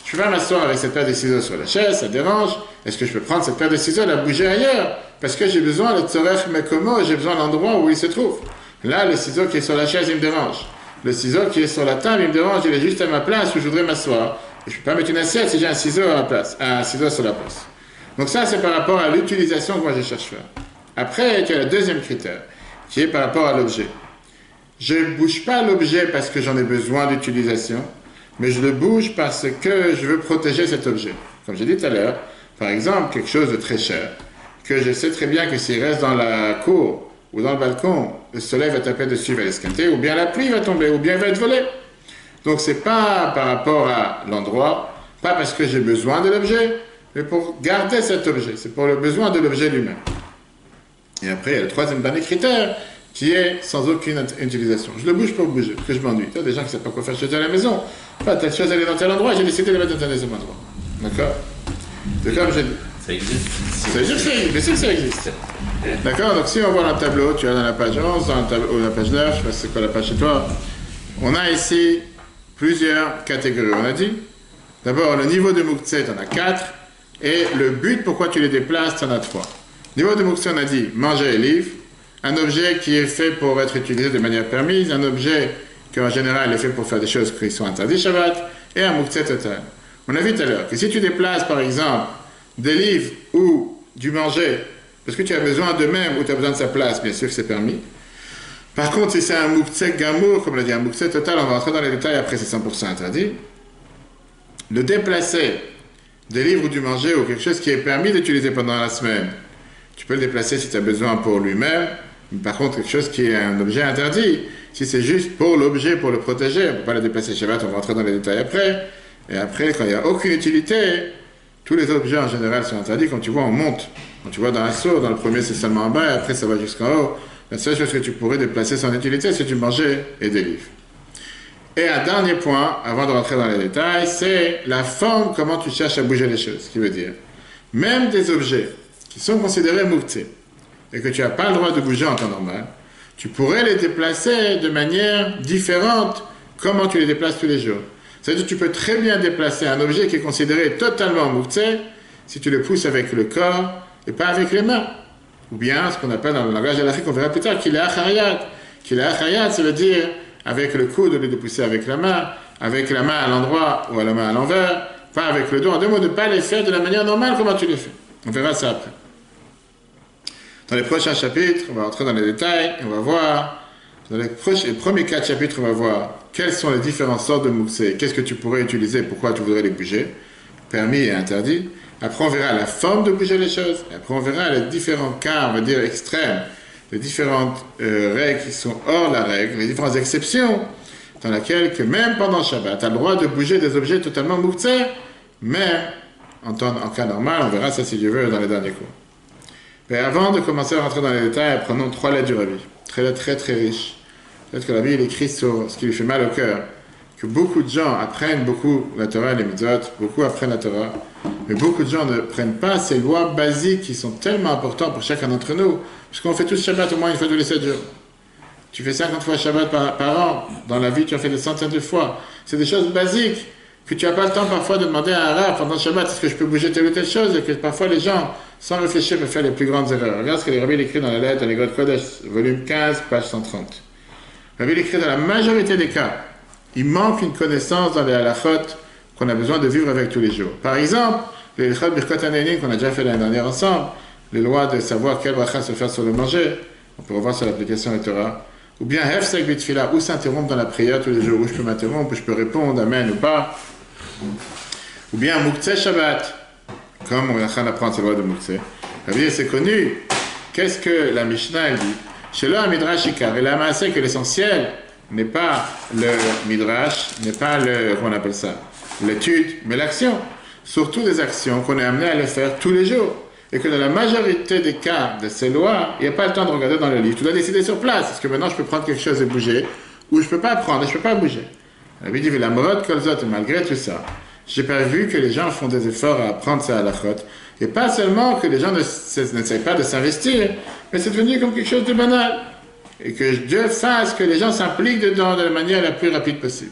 Je vais m'asseoir avec cette paire de ciseaux sur la chaise, ça dérange. Est-ce que je peux prendre cette paire de ciseaux et la bouger ailleurs? Parce que j'ai besoin de Tzorech Mekomo, j'ai besoin de l'endroit où il se trouve. Là, le ciseau qui est sur la chaise, il me dérange. Le ciseau qui est sur la table, il me dérange, il est juste à ma place où je voudrais m'asseoir. Et je ne peux pas mettre une assiette si j'ai un ciseau à ma place, un ciseau sur la place. Donc ça, c'est par rapport à l'utilisation que moi je cherche à faire. Après, il y a le deuxième critère, qui est par rapport à l'objet. Je ne bouge pas l'objet parce que j'en ai besoin d'utilisation, mais je le bouge parce que je veux protéger cet objet. Comme j'ai dit tout à l'heure, par exemple, quelque chose de très cher, que je sais très bien que s'il reste dans la cour ou dans le balcon, le soleil va taper dessus, il va l'esquinter, ou bien la pluie va tomber, ou bien il va être volé. Donc ce n'est pas par rapport à l'endroit, pas parce que j'ai besoin de l'objet, mais pour garder cet objet. C'est pour le besoin de l'objet lui-même. Et après, il y a le troisième dernier critère, qui est sans aucune utilisation. Je le bouge pour bouger, parce que je m'ennuie. Il y a des gens qui ne savent pas quoi faire chez eux à la maison. Pas telle chose, elle est dans tel endroit, j'ai décidé de la mettre dans tel deuxième endroit. D'accord? C'est comme j'ai dit. Ça existe. Ça existe, je sais que ça existe. D'accord? Donc si on voit dans le tableau, tu as dans la page 11, dans le tableau, ou la page 9, je ne sais pas c'est quoi la page chez toi, on a ici plusieurs catégories. On a dit, d'abord, le niveau de Mouktsé, tu en as 4, et le but, pourquoi tu les déplaces, tu en as 3. Niveau de Mouktsé, on a dit manger et livre, un objet qui est fait pour être utilisé de manière permise, un objet qui en général est fait pour faire des choses qui sont interdites Shabbat, et un Mouktsé total. On a vu tout à l'heure que si tu déplaces, par exemple, des livres ou du manger, parce que tu as besoin d'eux-mêmes ou tu as besoin de sa place, bien sûr que c'est permis. Par contre, si c'est un mouktsé gamour, comme on l'a dit, un mouktsé total, on va rentrer dans les détails après, c'est 100% interdit. Le déplacer des livres ou du manger ou quelque chose qui est permis d'utiliser pendant la semaine, tu peux le déplacer si tu as besoin pour lui-même, mais par contre, quelque chose qui est un objet interdit, si c'est juste pour l'objet, pour le protéger, on ne peut pas le déplacer Shabbat, on va rentrer dans les détails après. Et après, quand il n'y a aucune utilité, tous les objets en général sont interdits. Quand tu vois, on monte. Quand tu vois dans un seau, dans le premier c'est seulement en bas, et après ça va jusqu'en haut. La seule chose que tu pourrais déplacer sans utilité, c'est du manger et des livres. Et un dernier point, avant de rentrer dans les détails, c'est la forme, comment tu cherches à bouger les choses. Ce qui veut dire, même des objets qui sont considérés mouktsé, et que tu n'as pas le droit de bouger en temps normal, tu pourrais les déplacer de manière différente, comment tu les déplaces tous les jours. C'est-à-dire que tu peux très bien déplacer un objet qui est considéré totalement mouktsé si tu le pousses avec le corps et pas avec les mains. Ou bien ce qu'on appelle dans le langage de l'Afrique, on verra plus tard, qu'il est achariat. Qu'il est achariat, ça veut dire avec le coude au lieu de pousser avec la main à l'endroit ou à la main à l'envers, pas avec le dos. En deux mots, de ne pas les faire de la manière normale, comment tu les fais. On verra ça après. Dans les prochains chapitres, on va entrer dans les détails et on va voir, dans les premiers 4 chapitres, on va voir quelles sont les différentes sortes de mouktsé, qu'est-ce que tu pourrais utiliser, pourquoi tu voudrais les bouger, permis et interdit. Après, on verra la forme de bouger les choses. Et après, on verra les différents cas, on va dire, extrêmes, les différentes règles qui sont hors la règle, les différentes exceptions, dans lesquelles, que même pendant Shabbat, tu as le droit de bouger des objets totalement mouktsé, mais en cas normal, on verra ça si Dieu veut dans les derniers cours. Mais avant de commencer à rentrer dans les détails, prenons 3 lettres du Rabbi, très riches. Peut-être que le Rabbi il écrit sur ce qui lui fait mal au cœur, que beaucoup de gens apprennent beaucoup la Torah et les mitzvot, beaucoup apprennent la Torah, mais beaucoup de gens ne prennent pas ces lois basiques qui sont tellement importantes pour chacun d'entre nous, puisqu'on fait tous Shabbat au moins une fois tous les 7 jours. Tu fais 50 fois Shabbat par an, dans la vie tu en fais des centaines de fois. C'est des choses basiques que tu n'as pas le temps parfois de demander à un rab pendant Shabbat, est-ce que je peux bouger telle ou telle chose, et que parfois les gens, sans réfléchir, peuvent faire les plus grandes erreurs. Regarde ce que les rabbis écrit dans la lettre dans les Grot Kodesh, volume 15, page 130. Le rabbi écrit dans la majorité des cas, il manque une connaissance dans les halachot qu'on a besoin de vivre avec tous les jours. Par exemple, les halachot Birkot Haneinin qu'on a déjà fait l'année dernière ensemble, les lois de savoir quel bracha se faire sur le manger, on peut revoir sur l'application de Torah, ou bien Hefsek Bitfila, où s'interrompre dans la prière tous les jours, où je peux m'interrompre, où je peux répondre, amen ou pas, ou bien Mouktsé Shabbat, comme on est en train d'apprendre ces lois de Mouktsé. C'est connu. Qu'est-ce que la Mishnah elle dit? Chez l'homme Midrash Ikar, il a amassé que l'essentiel n'est pas le Midrash, n'est pas le, comment on appelle ça, l'étude, mais l'action. Surtout des actions qu'on est amené à les faire tous les jours. Et que dans la majorité des cas de ces lois, il n'y a pas le temps de regarder dans le livre. Tu dois décider sur place. Est-ce que maintenant je peux prendre quelque chose et bouger, ou je ne peux pas prendre et je ne peux pas bouger. La Bible dit, la morode kolzot, et malgré tout ça, j'ai pas vu que les gens font des efforts à apprendre ça à la chôte. Et pas seulement que les gens n'essayent pas de s'investir, mais c'est devenu comme quelque chose de banal. Et que Dieu fasse que les gens s'impliquent dedans de la manière la plus rapide possible.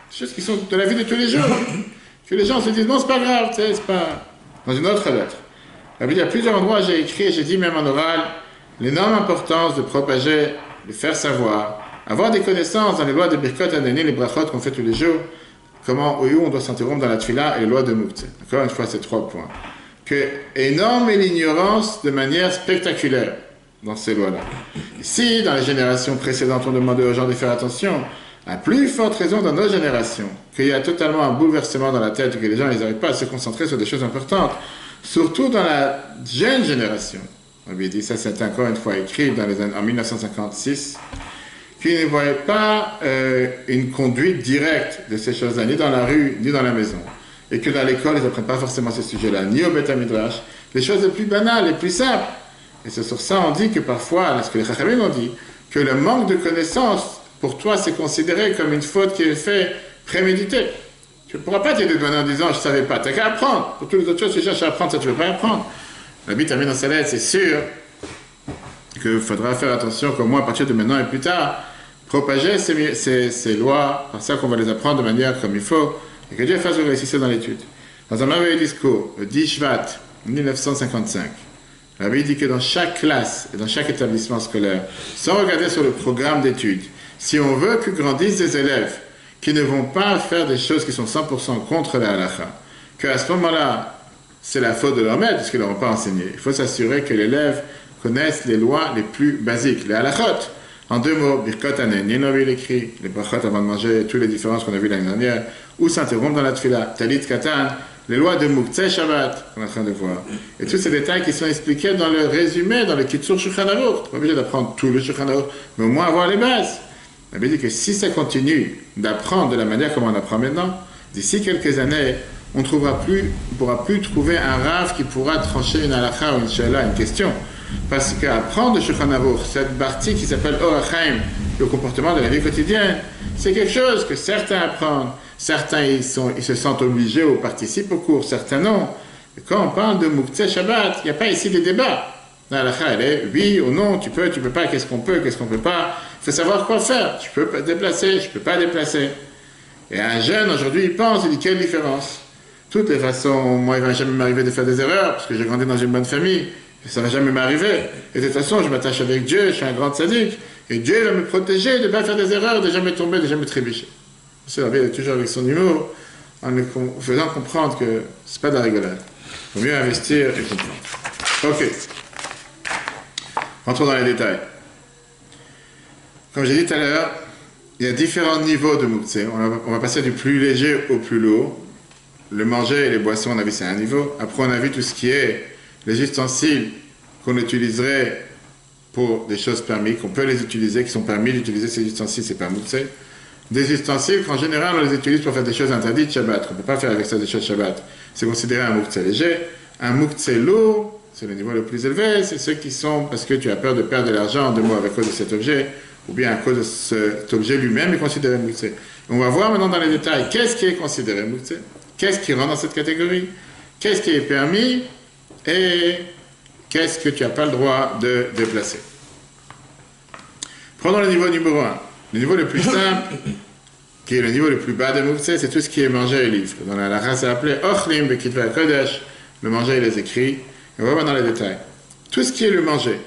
Des choses qui sont de la vie de tous les jours. Que les gens se disent, bon, c'est pas grave, c'est pas... Dans une autre lettre. La Bible, à plusieurs endroits, j'ai écrit et j'ai dit même en oral, l'énorme importance de propager, de faire savoir, avoir des connaissances dans les lois de Birkot Haneinin, les brachot qu'on fait tous les jours, comment, où on doit s'interrompre dans la tfila et les lois de Mouktsé. Encore une fois, ces 3 points. Que énorme est l'ignorance de manière spectaculaire dans ces lois-là. Ici, dans les générations précédentes, on demandait aux gens de faire attention. À plus forte raison dans nos générations, qu'il y a totalement un bouleversement dans la tête, que les gens n'arrivent pas à se concentrer sur des choses importantes. Surtout dans la jeune génération. On lui dit, ça c'est encore une fois écrit en 1956, qu'ils ne voyaient pas une conduite directe de ces choses-là, ni dans la rue, ni dans la maison. Et que dans l'école, ils n'apprennent pas forcément ces sujets-là, ni au Beth Midrash, les choses les plus banales, les plus simples. Et c'est sur ça on dit que parfois, ce que les Chachamim ont dit, que le manque de connaissances, pour toi, c'est considéré comme une faute qui est faite préméditée. Tu ne pourras pas t'aider douaner en disant « je ne savais pas ». Tu n'as qu'à apprendre. Pour toutes les autres choses, tu cherches à apprendre, ça tu ne veux pas apprendre. La Bible termine dans sa lettre, c'est sûr qu'il faudra faire attention qu'au moins à partir de maintenant et plus tard, propager ces lois, par ça qu'on va les apprendre de manière comme il faut, et que Dieu fasse le réussir dans l'étude. Dans un merveilleux discours, le 10 Shvat, 1955, la Bible dit que dans chaque classe et dans chaque établissement scolaire, sans regarder sur le programme d'études, si on veut que grandissent des élèves qui ne vont pas faire des choses qui sont 100% contre la halakha, qu'à ce moment-là, c'est la faute de leur maître, parce qu'ils ne leur ont pas enseigné. Il faut s'assurer que l'élève connaisse les lois les plus basiques, les halachot. En deux mots, Birkot Anen, il écrit, les brachot avant de manger, toutes les différences qu'on a vues l'année dernière, ou s'interrompre dans la tfila, Talit Katan, les lois de Muktzeh Shabbat, qu'on est en train de voir. Et tous ces détails qui sont expliqués dans le résumé, dans le Kitsur Shulchan Aruch. Tu n'es pas obligé d'apprendre tout le Shulchan Aruch, mais au moins avoir les bases. On avait dit que si ça continue d'apprendre de la manière comme on apprend maintenant, d'ici quelques années, on ne pourra plus trouver un Rav qui pourra trancher une halakha ou une shaila, une question. Parce qu'apprendre de Shulchan Aruch, cette partie qui s'appelle Orach Chaim, le comportement de la vie quotidienne, c'est quelque chose que certains apprennent. Certains ils se sentent obligés ou participent au cours, certains non. Et quand on parle de Muktzeh Shabbat, il n'y a pas ici de débat. La halakha, elle est oui ou non, tu peux pas, qu'est-ce qu'on peut pas. Il faut savoir quoi faire. Je peux pas déplacer, je peux pas déplacer. Et un jeune aujourd'hui, il pense, il dit quelle différence. Toutes les façons, moi il va jamais m'arriver de faire des erreurs, parce que j'ai grandi dans une bonne famille. Ça ne va jamais m'arriver. Et de toute façon, je m'attache avec Dieu, je suis un grand sadique. Et Dieu va me protéger de ne pas faire des erreurs, de jamais tomber, de jamais trébucher. C'est la vie, toujours avec son humour, en faisant comprendre que ce n'est pas de la rigolade. Il vaut mieux investir et comprendre. Ok. Rentrons dans les détails. Comme j'ai dit tout à l'heure, il y a différents niveaux de Muktzeh. On va passer du plus léger au plus lourd. Le manger et les boissons, on a vu, c'est un niveau. Après, on a vu tout ce qui est les ustensiles qu'on utiliserait pour des choses permises, qu'on peut les utiliser, qui sont permis d'utiliser ces ustensiles, c'est pas Muktzeh. Des ustensiles qu'en général on les utilise pour faire des choses interdites Shabbat. On ne peut pas faire avec ça des choses Shabbat. C'est considéré un Muktzeh léger. Un Muktzeh lourd, c'est le niveau le plus élevé, c'est ceux qui sont parce que tu as peur de perdre de l'argent en deux mots à cause de cet objet, ou bien à cause de cet objet lui-même est considéré Muktzeh. On va voir maintenant dans les détails qu'est-ce qui est considéré Muktzeh, qu'est-ce qui rentre dans cette catégorie, qu'est-ce qui est permis, et qu'est-ce que tu n'as pas le droit de déplacer. Prenons le niveau numéro 1. Le niveau le plus simple, qui est le niveau le plus bas de Muktzeh, c'est tout ce qui est manger et livre. Dans la race, c'est appelé Ochlim Bekitva Kodesh, le manger et les écrits. Et on va voir dans les détails. Tout ce qui est le manger,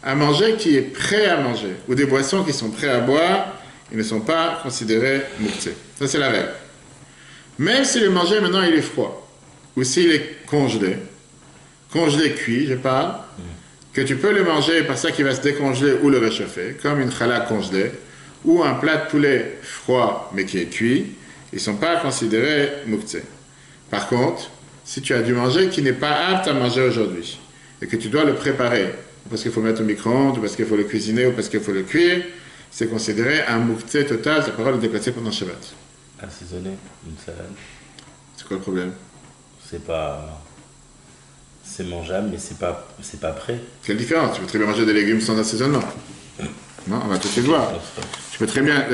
un manger qui est prêt à manger, ou des boissons qui sont prêts à boire, ils ne sont pas considérés Muktzeh. Ça, c'est la règle. Même si le manger, maintenant, il est froid, ou s'il est congelé cuit, je parle, que tu peux le manger par ça qu'il va se décongeler ou le réchauffer, comme une challah congelée, ou un plat de poulet froid mais qui est cuit, ils ne sont pas considérés Muktzeh. Par contre, si tu as du manger qui n'est pas apte à manger aujourd'hui, et que tu dois le préparer, parce qu'il faut le mettre au micro-ondes, ou parce qu'il faut le cuisiner, ou parce qu'il faut le cuire, c'est considéré un Muktzeh total, ta parole est déplacée pendant Shabbat. Assaisonner une salade. C'est quoi le problème? C'est mangeable, mais c'est pas prêt. Quelle différence? Tu peux très bien manger des légumes sans assaisonnement. Non, on va tout de suite voir. Tu peux très bien,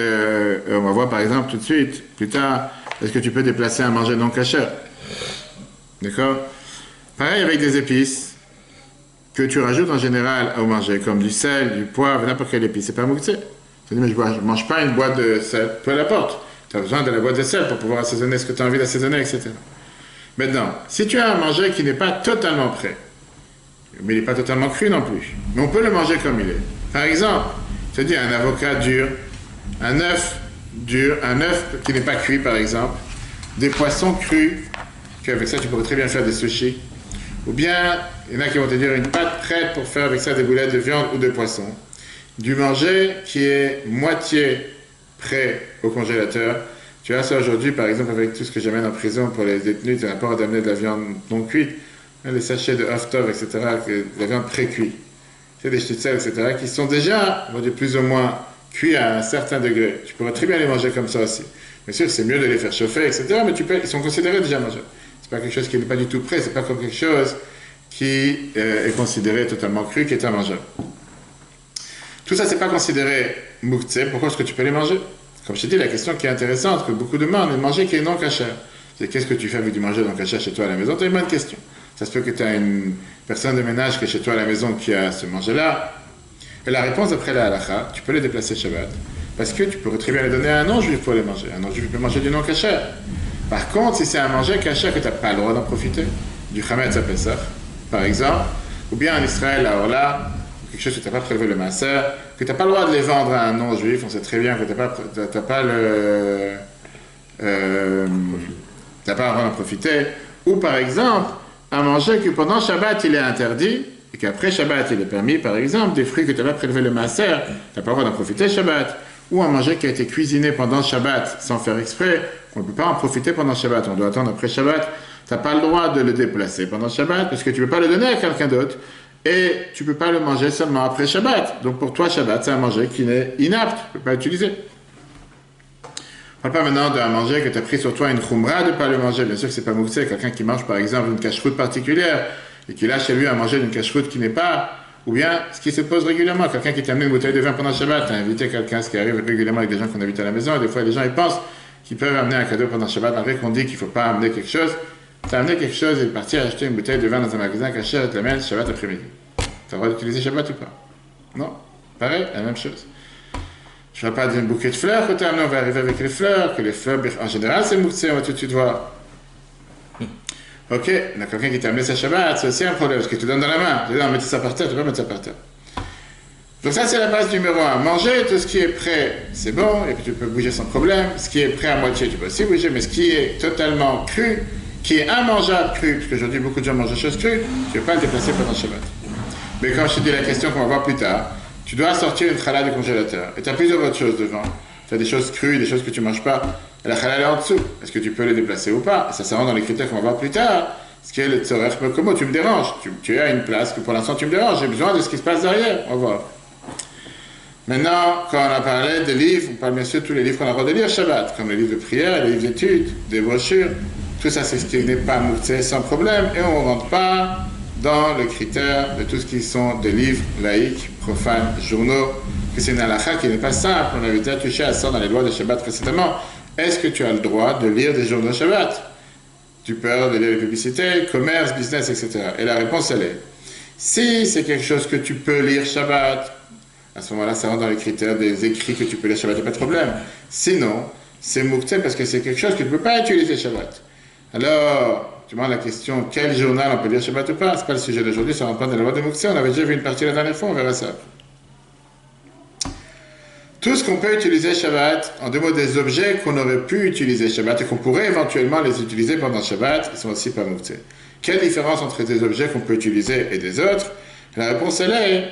on va voir par exemple tout de suite, plus tard, est-ce que tu peux déplacer un manger non kasher? D'accord? Pareil avec des épices que tu rajoutes en général au manger, comme du sel, du poivre, n'importe quelle épice. C'est pas Muktzeh. Tu dis, mais je ne mange pas une boîte de sel, peu importe. Tu as besoin de la boîte de sel pour pouvoir assaisonner ce que tu as envie d'assaisonner, etc. Maintenant, si tu as un manger qui n'est pas totalement prêt, mais il n'est pas totalement cru non plus, mais on peut le manger comme il est. Par exemple, je te dis un avocat dur, un œuf dur, un œuf qui n'est pas cuit par exemple, des poissons crus, qu'avec ça tu pourrais très bien faire des sushis, ou bien, il y en a qui vont te dire une pâte prête pour faire avec ça des boulettes de viande ou de poisson, du manger qui est moitié prêt au congélateur. Tu as ça aujourd'hui, par exemple, avec tout ce que j'amène en prison pour les détenus, tu n'as pas d'amener de la viande non cuite, les sachets de Haftov, etc., de la viande pré-cuite. C'est des schnitzel, etc., qui sont déjà, on va dire, plus ou moins cuits à un certain degré. Tu pourrais très bien les manger comme ça aussi. Bien sûr, c'est mieux de les faire chauffer, etc., mais ils sont considérés déjà mangeables. C'est pas quelque chose qui n'est pas du tout prêt, c'est pas comme quelque chose qui est considéré totalement cru, qui est mangeable. Tout ça, c'est pas considéré Muktzeh. Pourquoi est-ce que tu peux les manger? Comme je t'ai dit, la question qui est intéressante, que beaucoup demandent, est de manger qui est non kasher. C'est qu'est-ce que tu fais avec du manger non kasher chez toi à la maison? C'est une bonne question. Ça se peut que tu as une personne de ménage qui est chez toi à la maison qui a ce manger-là. Et la réponse après la halakha, tu peux les déplacer Shabbat. Parce que tu pourrais très bien les donner à un non-juif pour les manger. Un non-juif peut manger du non kasher. Par contre, si c'est un manger kasher que tu n'as pas le droit d'en profiter, du chametz à Pesach, par exemple, ou bien en Israël, à Orla, quelque chose que tu n'as pas prélevé le maaser, que tu n'as pas le droit de les vendre à un non-juif, on sait très bien que tu n'as pas le... t'as pas le droit d'en profiter, Ou par exemple, à manger que pendant Shabbat il est interdit, et qu'après Shabbat il est permis, par exemple, des fruits que tu n'as pas prélevé le maaser, tu n'as pas le droit d'en profiter Shabbat. Ou à manger qui a été cuisiné pendant Shabbat sans faire exprès, on ne peut pas en profiter pendant Shabbat, on doit attendre après Shabbat. Tu n'as pas le droit de le déplacer pendant Shabbat parce que tu ne peux pas le donner à quelqu'un d'autre et tu ne peux pas le manger seulement après Shabbat. Donc pour toi, Shabbat, c'est un manger qui n'est inapte, tu ne peux pas l'utiliser. On ne parle pas maintenant d'un manger que tu as pris sur toi une khumra de ne pas le manger. Bien sûr que ce n'est pas mouktsé, quelqu'un qui mange par exemple une cache-route particulière et qui lâche chez lui à manger d'une cache-route qui n'est pas, ou bien ce qui se pose régulièrement, quelqu'un qui t'a amené une bouteille de vin pendant Shabbat, tu as invité quelqu'un, ce qui arrive régulièrement avec des gens qu'on invite à la maison, et des fois les gens ils pensent qu'ils peuvent amener un cadeau pendant Shabbat, malgré qu'on dit qu'il ne faut pas amener quelque chose. Tu as amené quelque chose et parti acheter une bouteille de vin dans un magasin caché, tu l'amènes Shabbat après-midi. Tu as le droit d'utiliser Shabbat ou pas? Non? Pareil, la même chose. Je ne vais pas dire un bouquet de fleurs que tu as amené, on va arriver avec les fleurs, que les fleurs, en général, c'est mouktsé, on va tout de suite voir. Ok, il y a quelqu'un qui t'a amené sa Shabbat, c'est aussi un problème, parce que tu te donnes dans la main. Tu dis, non, mettez ça par terre, tu peux pas mettre ça par terre. Donc ça, c'est la base numéro 1. Manger, tout ce qui est prêt, c'est bon, et puis tu peux bouger sans problème. Ce qui est prêt à moitié, tu peux aussi bouger, mais ce qui est totalement cru, qui est immangeable cru, parce qu'aujourd'hui, beaucoup de gens mangent des choses crues, tu ne peux pas le déplacer pendant Shabbat. Mais comme je te dis la question qu'on va voir plus tard, tu dois sortir une challah du congélateur, et tu as plusieurs autres choses devant. Tu as des choses crues, des choses que tu ne manges pas, et la challah est en dessous. Est-ce que tu peux les déplacer ou pas? Et ça rentre dans les critères qu'on va voir plus tard. Ce qui est le tzorech mekomo, tu me déranges. Tu es à une place que pour l'instant tu me déranges, j'ai besoin de ce qui se passe derrière. On va voir. Maintenant, quand on a parlé des livres, on parle bien sûr de tous les livres qu'on a le droit de lire Shabbat, comme les livres de prière, les livres d'études, des brochures. Tout ça, c'est ce qui n'est pas mouktsé sans problème, et on ne rentre pas dans le critère de tout ce qui sont des livres laïques, profanes, journaux, que c'est une halakha qui n'est pas simple. On avait déjà touché à ça dans les lois de Shabbat précédemment. Est-ce que tu as le droit de lire des journaux Shabbat? Tu peux de lire les publicités, commerce, business, etc. Et la réponse, elle est, si c'est quelque chose que tu peux lire Shabbat, à ce moment-là, ça rentre dans les critères des écrits que tu peux lire Shabbat, il n'y a pas de problème. Sinon, c'est mouktsé parce que c'est quelque chose que tu ne peux pas utiliser Shabbat. Alors, tu demandes la question, quel journal on peut lire Shabbat ou pas? Ce n'est pas le sujet d'aujourd'hui, ça rentre pas dans la loi de mouktsé. On avait déjà vu une partie la dernière fois, on verra ça. Tout ce qu'on peut utiliser Shabbat, en deux mots, des objets qu'on aurait pu utiliser Shabbat et qu'on pourrait éventuellement les utiliser pendant Shabbat, ils sont aussi pas mouktsé. Quelle différence entre des objets qu'on peut utiliser et des autres? La réponse, elle est,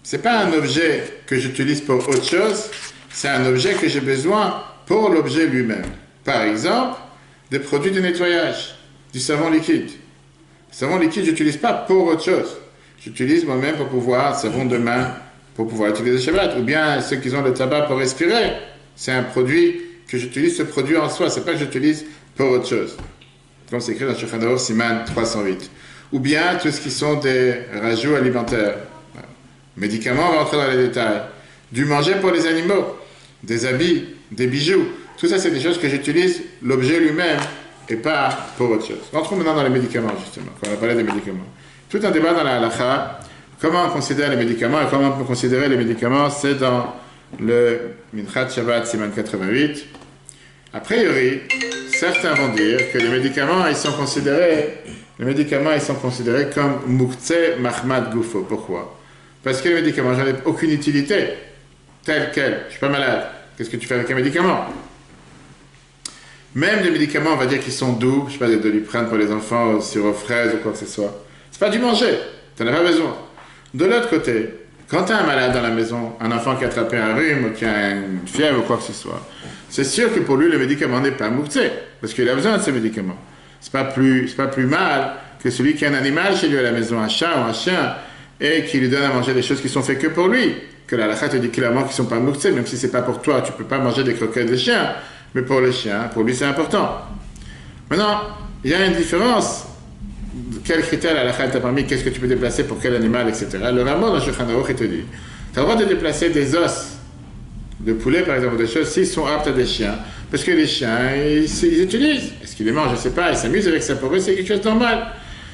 c'est pas un objet que j'utilise pour autre chose, c'est un objet que j'ai besoin pour l'objet lui-même. Par exemple, des produits de nettoyage, du savon liquide. Le savon liquide, je n'utilise pas pour autre chose. J'utilise moi-même pour pouvoir, savon de main, pour pouvoir utiliser Shabbat, ou bien ceux qui ont le tabac pour respirer, c'est un produit que j'utilise, ce produit en soi, c'est pas que j'utilise pour autre chose. Comme c'est écrit dans Shulchan Aruch Siman 308. Ou bien tout ce qui sont des rajouts alimentaires. Médicaments, on va rentrer dans les détails. Du manger pour les animaux, des habits, des bijoux. Tout ça, c'est des choses que j'utilise l'objet lui-même et pas pour autre chose. Rentrons maintenant dans les médicaments, justement, quand on a parlé des médicaments. Tout un débat dans la halakha. Comment on considère les médicaments et comment on peut considérer les médicaments, c'est dans le Minchat Shabbat Siman 88. A priori, certains vont dire que les médicaments, ils sont considérés comme mouktsé mahmad gufo. Pourquoi? Parce que les médicaments, j'en ai aucune utilité, telle quelle. Je suis pas malade. Qu'est-ce que tu fais avec un médicament? Même les médicaments, on va dire qu'ils sont doux, je sais pas, des Doliprane pour les enfants, au sirop fraise ou quoi que ce soit. C'est pas du manger, tu n'en as pas besoin. De l'autre côté, quand tu as un malade dans la maison, un enfant qui a attrapé un rhume, ou qui a une fièvre ou quoi que ce soit, c'est sûr que pour lui, le médicament n'est pas mouktsé, parce qu'il a besoin de ces médicaments. C'est pas plus mal que celui qui a un animal chez lui à la maison, un chat ou un chien, et qui lui donne à manger des choses qui sont faites que pour lui. Que la halakha te dit clairement qu'ils ne sont pas mouktsé, même si c'est pas pour toi, tu peux pas manger des croquettes de chien, mais pour le chien, pour lui c'est important. Maintenant, il y a une différence. Quel critère la halakha t'a permis, qu'est-ce que tu peux déplacer pour quel animal, etc. Le Rambam dans Shulchan Aruch, il te dit, tu as le droit de déplacer des os de poulet, par exemple, des choses, s'ils sont aptes à des chiens, parce que les chiens, ils utilisent. Est-ce qu'ils les mangent? Je ne sais pas, ils s'amusent avec ça, pour eux, c'est quelque chose de normal.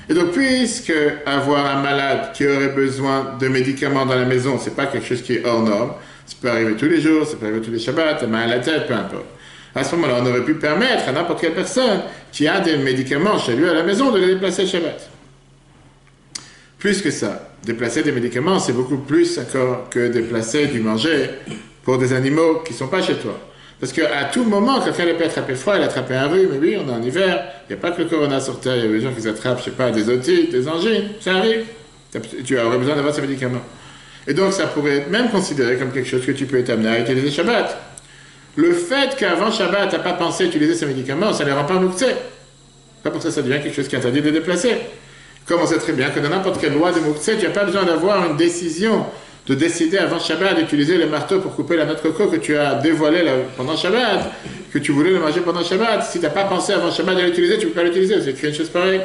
Et donc, puisque avoir un malade qui aurait besoin de médicaments dans la maison, c'est pas quelque chose qui est hors norme, ça peut arriver tous les jours, ça peut arriver tous les Shabbats, la main à la tête, peu importe. À ce moment-là, on aurait pu permettre à n'importe quelle personne qui a des médicaments chez lui à la maison de les déplacer Shabbat. Plus que ça, déplacer des médicaments, c'est beaucoup plus encore que déplacer du manger pour des animaux qui ne sont pas chez toi. Parce qu'à tout moment, quelqu'un peut attraper froid, il a attrapé un rhume, mais oui, on est en hiver, il n'y a pas que le corona sur Terre, il y a des gens qui attrapent, je sais pas, des otites, des angines, ça arrive. Tu aurais besoin d'avoir ces médicaments. Et donc ça pourrait être même considéré comme quelque chose que tu peux être amené à utiliser Shabbat. Le fait qu'avant Shabbat, tu n'as pas pensé utiliser ces médicaments, ça ne les rend pas mouktsé. Pas pour ça, ça devient quelque chose qui est interdit de déplacer. Comme on sait très bien que dans n'importe quelle loi de mouktsé, tu n'as pas besoin d'avoir une décision de décider avant Shabbat d'utiliser le marteau pour couper la noix de coco que tu as dévoilé pendant Shabbat, que tu voulais le manger pendant Shabbat. Si tu n'as pas pensé avant Shabbat de l'utiliser, tu ne peux pas l'utiliser. C'est écrit une chose pareille.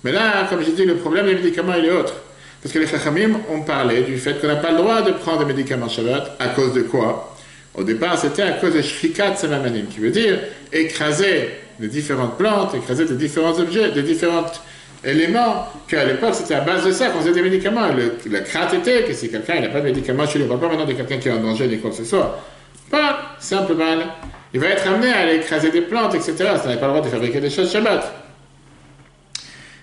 Mais là, comme j'ai dit, le problème des médicaments, il est autre. Parce que les Chachamim ont parlé du fait qu'on n'a pas le droit de prendre des médicaments Shabbat. À cause de quoi? Au départ, c'était à cause de Shrikat Samamanim, qui veut dire écraser les différentes plantes, écraser des différents objets, des différents éléments, qu'à l'époque, c'était à base de ça qu'on faisait des médicaments. La crainte était que si quelqu'un n'a pas de médicaments chez lui, on ne parle pas maintenant de quelqu'un qui est en danger ni quoi que ce soit. Pas simple mal. Il va être amené à aller écraser des plantes, etc. Ça n'avait pas le droit de fabriquer des choses Shabbat.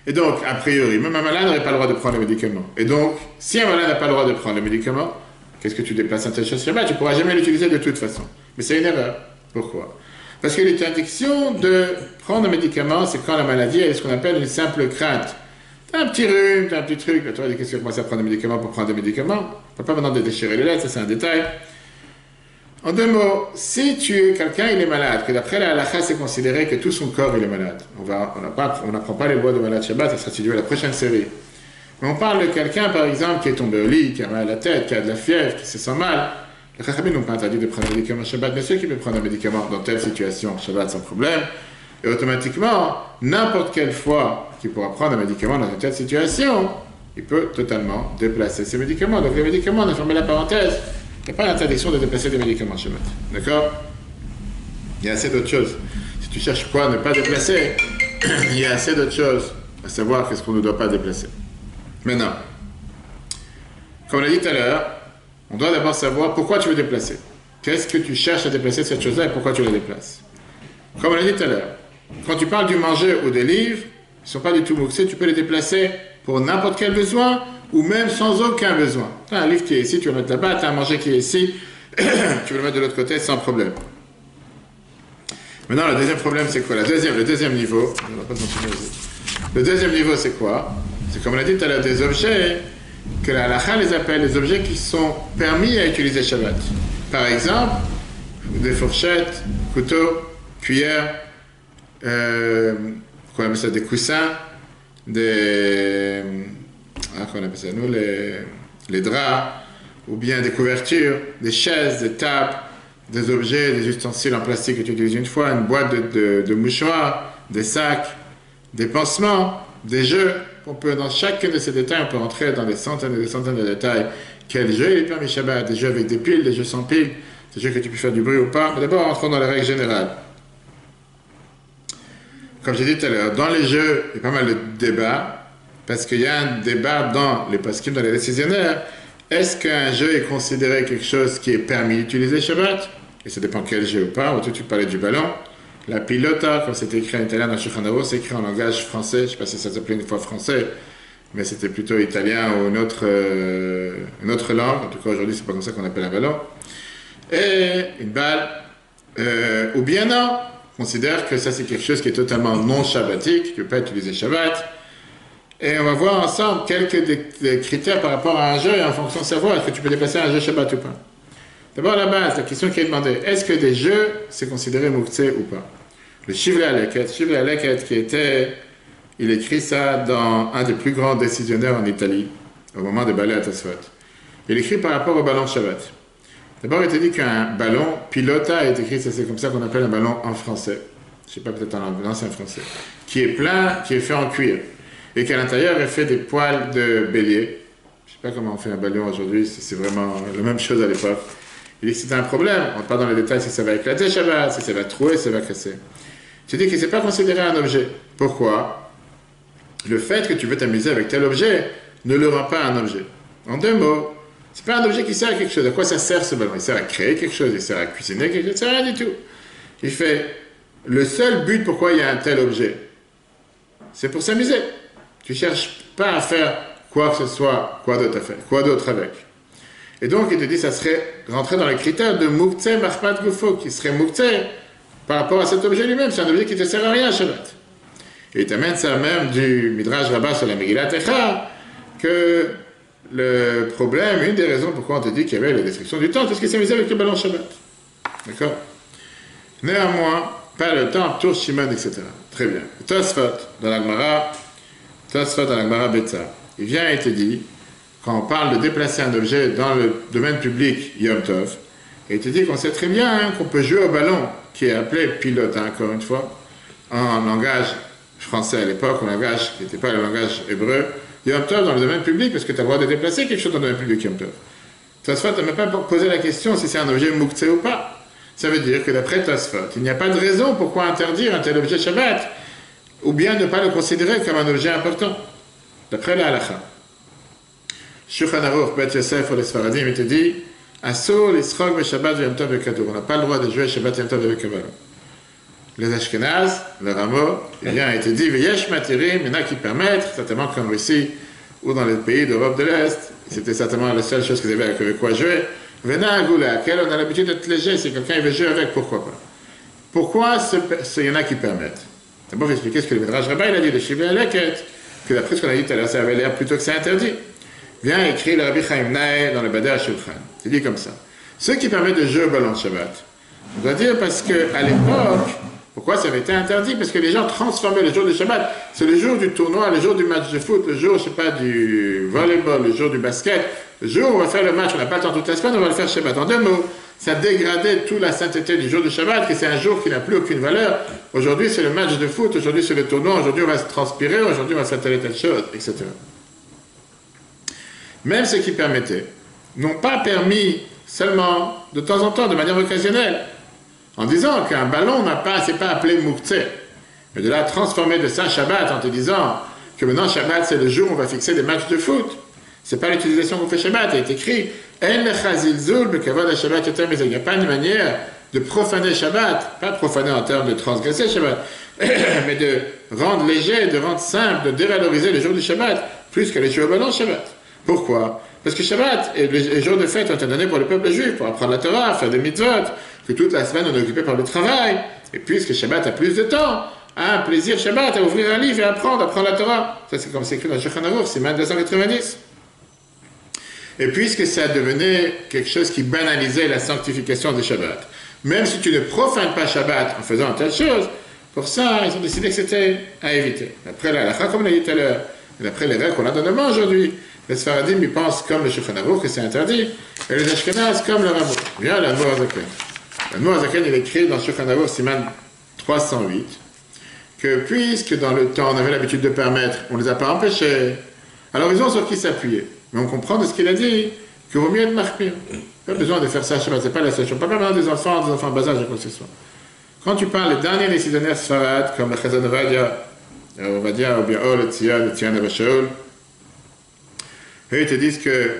Et donc, a priori, même un malade n'aurait pas le droit de prendre les médicaments. Et donc, si un malade n'a pas le droit de prendre les médicaments, qu'est-ce que tu déplaces un tel chose Shabbat? Tu ne pourras jamais l'utiliser de toute façon. Mais c'est une erreur. Pourquoi? Parce que l'interdiction de prendre un médicament, c'est quand la maladie est ce qu'on appelle une simple crainte. T'as un petit rhume, t'as un petit truc, là, tu vois, qu'est-ce que tu commences à prendre des médicaments pour prendre des médicaments? On ne peut pas maintenant déchirer les lettres, ça c'est un détail. En deux mots, si tu es quelqu'un, il est malade, que d'après la halakha, c'est considéré que tout son corps, il est malade. On n'apprend pas les lois de malade Shabbat, ça sera situé à la prochaine série. Mais on parle de quelqu'un, par exemple, qui est tombé au lit, qui a mal à la tête, qui a de la fièvre, qui se sent mal. Les Chachamim n'ont pas interdit de prendre un médicament Shabbat, mais ceux qui peuvent prendre un médicament dans telle situation, Shabbat sans problème, et automatiquement, n'importe quelle fois qu'il pourra prendre un médicament dans une telle situation, il peut totalement déplacer ses médicaments. Donc les médicaments, on a fermé la parenthèse, il n'y a pas l'interdiction de déplacer des médicaments Shabbat. D'accord? Il y a assez d'autres choses. Si tu cherches quoi ne pas déplacer, il y a assez d'autres choses à savoir qu'est-ce qu'on ne doit pas déplacer. Maintenant, comme on l'a dit tout à l'heure, on doit d'abord savoir pourquoi tu veux déplacer. Qu'est-ce que tu cherches à déplacer cette chose-là et pourquoi tu la déplaces. Comme on l'a dit tout à l'heure, quand tu parles du manger ou des livres, ils ne sont pas du tout mouxés, tu peux les déplacer pour n'importe quel besoin ou même sans aucun besoin. Tu as un livre qui est ici, tu veux le mettre là-bas, tu as un manger qui est ici, tu veux le mettre de l'autre côté sans problème. Maintenant, le deuxième problème, c'est quoi? Le deuxième niveau, on va pas continuer ici. Le deuxième niveau, c'est quoi? C'est comme on l'a dit tout à l'heure, des objets que la halakha les appelle les objets qui sont permis à utiliser Shabbat. Par exemple, des fourchettes, couteaux, cuillères, qu'on appelle ça, des coussins, qu'on appelle ça, nous, les draps, ou bien des couvertures, des chaises, des tables, des objets, des ustensiles en plastique que tu utilises une fois, une boîte de mouchoirs, des sacs, des pansements, des jeux. On peut, dans chacun de ces détails, on peut rentrer dans des centaines et des centaines de détails. Quel jeu il est permis Shabbat? Des jeux avec des piles, des jeux sans piles, des jeux que tu peux faire du bruit ou pas. Mais d'abord, entrons dans les règles générales. Comme j'ai dit tout à l'heure, dans les jeux, il y a pas mal de débats, parce qu'il y a un débat dans les poskim, dans les décisionnaires. Est-ce qu'un jeu est considéré quelque chose qui est permis d'utiliser Shabbat? Et ça dépend quel jeu ou pas. Ou tu parlais du ballon. La pilota, comme c'était écrit en italien dans Shulchan Aruch, c'est écrit en langage français. Je ne sais pas si ça s'appelait une fois français, mais c'était plutôt italien ou une autre langue. En tout cas, aujourd'hui, c'est pas comme ça qu'on appelle un ballon. Et une balle, ou bien non, on considère que ça, c'est quelque chose qui est totalement non shabbatique, qui ne peut pas utiliser Shabbat. Et on va voir ensemble quelques des critères par rapport à un jeu et en fonction de savoir est-ce que tu peux déplacer un jeu Shabbat ou pas. D'abord, à la base, la question qui est demandée, est-ce que des jeux, c'est considéré mouktsé ou pas? Le Shivle Aleket, qui était, il écrit ça dans un des plus grands décisionnaires en Italie, au moment des balais à Tosfot. Il écrit par rapport au ballon Shabbat. D'abord, il te dit qu'un ballon pilota est écrit, c'est comme ça qu'on appelle un ballon en français. Je ne sais pas, peut-être en ancien français. Qui est plein, qui est fait en cuir. Et qu'à l'intérieur est fait des poils de bélier. Je ne sais pas comment on fait un ballon aujourd'hui, c'est vraiment la même chose à l'époque. Il dit que c'est un problème, on ne rentre pas dans les détails si ça va éclater Shabbat, si ça va trouer, si ça va casser. Tu dis que ce n'est pas considéré un objet. Pourquoi? Le fait que tu veux t'amuser avec tel objet ne le rend pas un objet. En deux mots, ce n'est pas un objet qui sert à quelque chose. À quoi ça sert ce ballon? Il sert à créer quelque chose, il sert à cuisiner quelque chose, il ne sert à rien du tout. Il fait, le seul but pourquoi il y a un tel objet, c'est pour s'amuser. Tu ne cherches pas à faire quoi que ce soit, quoi d'autre avec. Et donc, il te dit, ça serait rentré dans les critères de Moukhtse Mahmat Gufo, qui serait Moukhtse par rapport à cet objet lui-même. C'est un objet qui ne te sert à rien, Shabbat. Et il t'amène ça même du Midrash Rabbah sur la Megillat Echa, que le problème, une des raisons pourquoi on te dit qu'il y avait la destruction du temps, c'est ce qui s'est mis avec le ballon Shabbat. D'accord? Néanmoins, pas le temps, tour Shimon, etc. Très bien. Tosfot, dans l'Agmara Betza, il vient et te dit, quand on parle de déplacer un objet dans le domaine public, Yom Tov, et il te dit qu'on sait très bien qu'on peut jouer au ballon, qui est appelé pilote, encore une fois, en langage français à l'époque, un langage qui n'était pas le langage hébreu, Yom Tov dans le domaine public, parce que tu as le droit de déplacer quelque chose dans le domaine public Yom Tov. Tosfot ne m'a pas posé la question si c'est un objet Moukhtse ou pas. Ça veut dire que d'après Tosfot, il n'y a pas de raison pourquoi interdire un tel objet Shabbat, ou bien ne pas le considérer comme un objet important. D'après la halakha. Shulchan Aruch Bet Yosef ou les Sfaradim, il te dit Asur l'isrog Shabbat Yom Tov Bekadour. On n'a pas le droit de jouer Shabbat Yom Tov avec un ballon. Les Ashkenaz, le Rameau, il vient et te dit Veyesh Matirim, il y en a qui permettent, certainement comme Russie ou dans les pays d'Europe de l'Est, c'était certainement la seule chose qu'ils avaient avec quoi jouer. Vena Agoula, à laquelle on a l'habitude d'être léger, si quelqu'un veut jouer avec, pourquoi pas? Pourquoi il y en a qui permettent? D'abord, je vais expliquer ce que le Midrash Rabbah il a dit de Shivle Leket, que d'après ce qu'on a dit tout à l'heure, ça avait l'air plutôt que c'est interdit. Vient écrire le Rabbi Chaim Naeh dans le Badeh HaShulchan. Il dit comme ça. Ceux qui permettent de jouer au ballon Shabbat, on doit dire parce qu'à l'époque, pourquoi ça avait été interdit? Parce que les gens transformaient le jour du Shabbat. C'est le jour du tournoi, le jour du match de foot, le jour, je sais pas, du volleyball, le jour du basket. Le jour où on va faire le match, on n'a pas le temps toute la semaine, on va le faire Shabbat. En deux mots, ça dégradait toute la sainteté du jour du Shabbat, que c'est un jour qui n'a plus aucune valeur. Aujourd'hui, c'est le match de foot, aujourd'hui, c'est le tournoi, aujourd'hui, on va se transpirer, aujourd'hui, on va faire telle chose, etc. Même ceux qui permettaient n'ont pas permis seulement de temps en temps, de manière occasionnelle, en disant qu'un ballon c'est pas appelé Moukhtse, mais de là transformer de ça Shabbat en te disant que maintenant Shabbat c'est le jour où on va fixer des matchs de foot. C'est pas l'utilisation qu'on fait Shabbat, il est écrit il n'y a pas une manière de profaner Shabbat, pas profaner en termes de transgresser Shabbat, mais de rendre léger, de rendre simple, de dévaloriser le jour du Shabbat, plus que les jours au ballon Shabbat. Pourquoi? Parce que Shabbat et les jours de fête ont été donnés pour le peuple juif, pour apprendre la Torah, faire des mitzvot, que toute la semaine on est occupé par le travail, et puisque Shabbat a plus de temps, un plaisir Shabbat à ouvrir un livre et apprendre la Torah. Ça c'est comme c'est écrit dans Shulchan Aruch, c'est 290. Et puisque ça devenait quelque chose qui banalisait la sanctification du Shabbat, même si tu ne profanes pas Shabbat en faisant telle chose, pour ça, ils ont décidé que c'était à éviter. Après la halakha, comme on l'a dit tout à l'heure, et d'après les règles qu'on a dans le monde aujourd'hui, les Sfaradim, ils pensent comme le Shulchan Aruch que c'est interdit, et les Ashkenaz comme le Rameau. Bien, l'Admor Hazaken. L'Admor Hazaken, il écrit dans Shulchan Aruch, Siman 308, que puisque dans le temps, on avait l'habitude de permettre, on ne les a pas empêchés, alors ils ont sur qui s'appuyer. Mais on comprend de ce qu'il a dit qu'il vaut mieux être marqué. Pas besoin de faire ça, c'est pas la seule chose. Pas maintenant des enfants bas âge, quoi que ce soit. Quand tu parles des derniers décisionnaires Sfarad, comme le Chazon Ovadia, ou bien le Tzion et le Shaul, eux, ils te disent que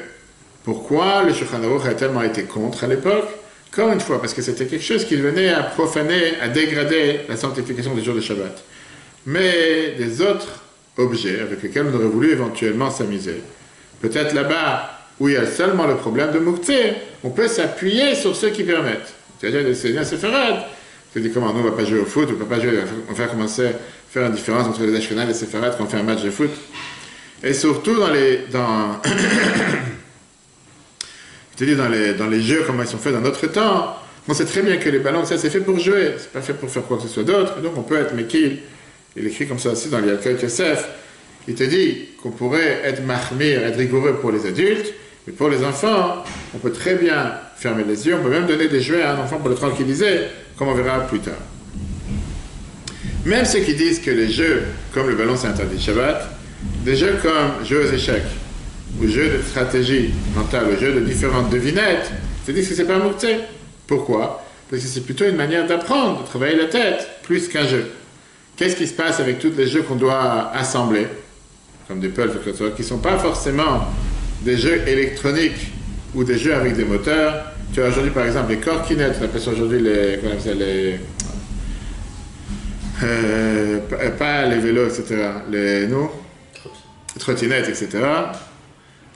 pourquoi le Shulchan Aruch a tellement été contre à l'époque? Encore une fois, parce que c'était quelque chose qui venait à profaner, à dégrader la sanctification des jours de Shabbat. Mais des autres objets avec lesquels on aurait voulu éventuellement s'amuser, peut-être là-bas où il y a seulement le problème de Moukhtse, on peut s'appuyer sur ceux qui permettent. Tu as déjà des Seigneurs Séfarades. Tu dis comment nous on ne va pas jouer au foot, on ne peut pas jouer, on va commencer à faire une différence entre les Ashkenaz et les Séfarades quand on fait un match de foot. Et surtout je te dis dans les jeux, comment ils sont faits dans notre temps, on sait très bien que les ballons, ça c'est fait pour jouer, c'est pas fait pour faire quoi que ce soit d'autre, et donc on peut être Mekil, il écrit comme ça aussi dans l'Yalkut Yosef, il te dit qu'on pourrait être mahmir, être rigoureux pour les adultes, mais pour les enfants, on peut très bien fermer les yeux, on peut même donner des jouets à un enfant pour le tranquilliser, comme on verra plus tard. Même ceux qui disent que les jeux, comme le ballon c'est interdit Shabbat, des jeux comme jeux aux échecs, ou jeux de stratégie mentale, ou jeux de différentes devinettes, ils disent que c'est pas un Moukhtse. Pourquoi? Parce que c'est plutôt une manière d'apprendre, de travailler la tête, plus qu'un jeu. Qu'est-ce qui se passe avec tous les jeux qu'on doit assembler, comme des puzzles, qui ne sont pas forcément des jeux électroniques ou des jeux avec des moteurs? Tu as aujourd'hui par exemple les corkinettes, on appelle ça aujourd'hui pas les vélos, etc. Les trottinettes, etc.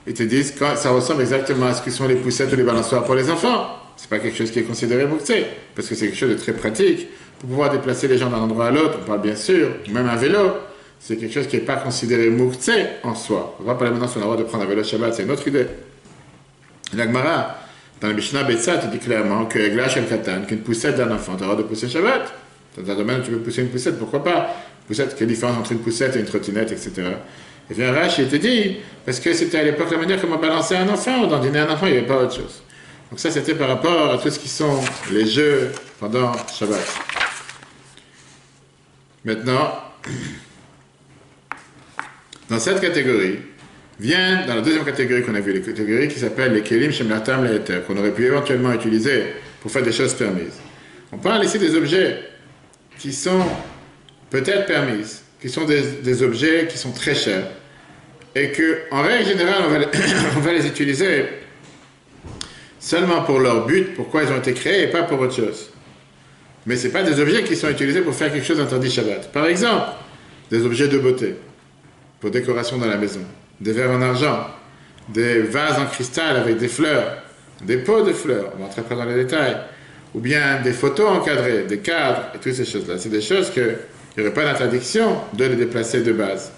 Ils te disent que ça ressemble exactement à ce que sont les poussettes ou les balançoires pour les enfants. C'est pas quelque chose qui est considéré mouktsé, parce que c'est quelque chose de très pratique. Pour pouvoir déplacer les gens d'un endroit à l'autre, on parle bien sûr, même un vélo, c'est quelque chose qui n'est pas considéré mouktsé en soi. On va parler maintenant sur le droit de prendre un vélo Shabbat, c'est une autre idée. L'Agmara, dans le Mishnah Betsa, te dit clairement que Eglash el Katan, qu'une poussette d'un enfant, tu as le droit de pousser Shabbat. Dans un domaine où tu veux pousser une poussette, pourquoi pas? Poussette, quelle différence entre une poussette et une trottinette, etc. Et bien Rach, il te dit, parce que c'était à l'époque la manière comment balancer un enfant, ou d'endiner un enfant, il n'y avait pas autre chose. Donc ça, c'était par rapport à tout ce qui sont les jeux pendant Shabbat. Maintenant, dans cette catégorie, vient dans la deuxième catégorie qu'on a vue, les catégories qui s'appellent les kelim shemlatam le'eter, qu'on aurait pu éventuellement utiliser pour faire des choses permises. On parle ici des objets qui sont peut-être permises, qui sont des objets qui sont très chers, et que, en règle générale, on va les utiliser seulement pour leur but, pourquoi ils ont été créés, et pas pour autre chose. Mais ce n'est pas des objets qui sont utilisés pour faire quelque chose d'interdit Shabbat. Par exemple, des objets de beauté, pour décoration dans la maison, des verres en argent, des vases en cristal avec des fleurs, des pots de fleurs, on va entrer pas dans les détails, ou bien des photos encadrées, des cadres, et toutes ces choses-là. C'est des choses qu'il n'y aurait pas d'interdiction de les déplacer de base.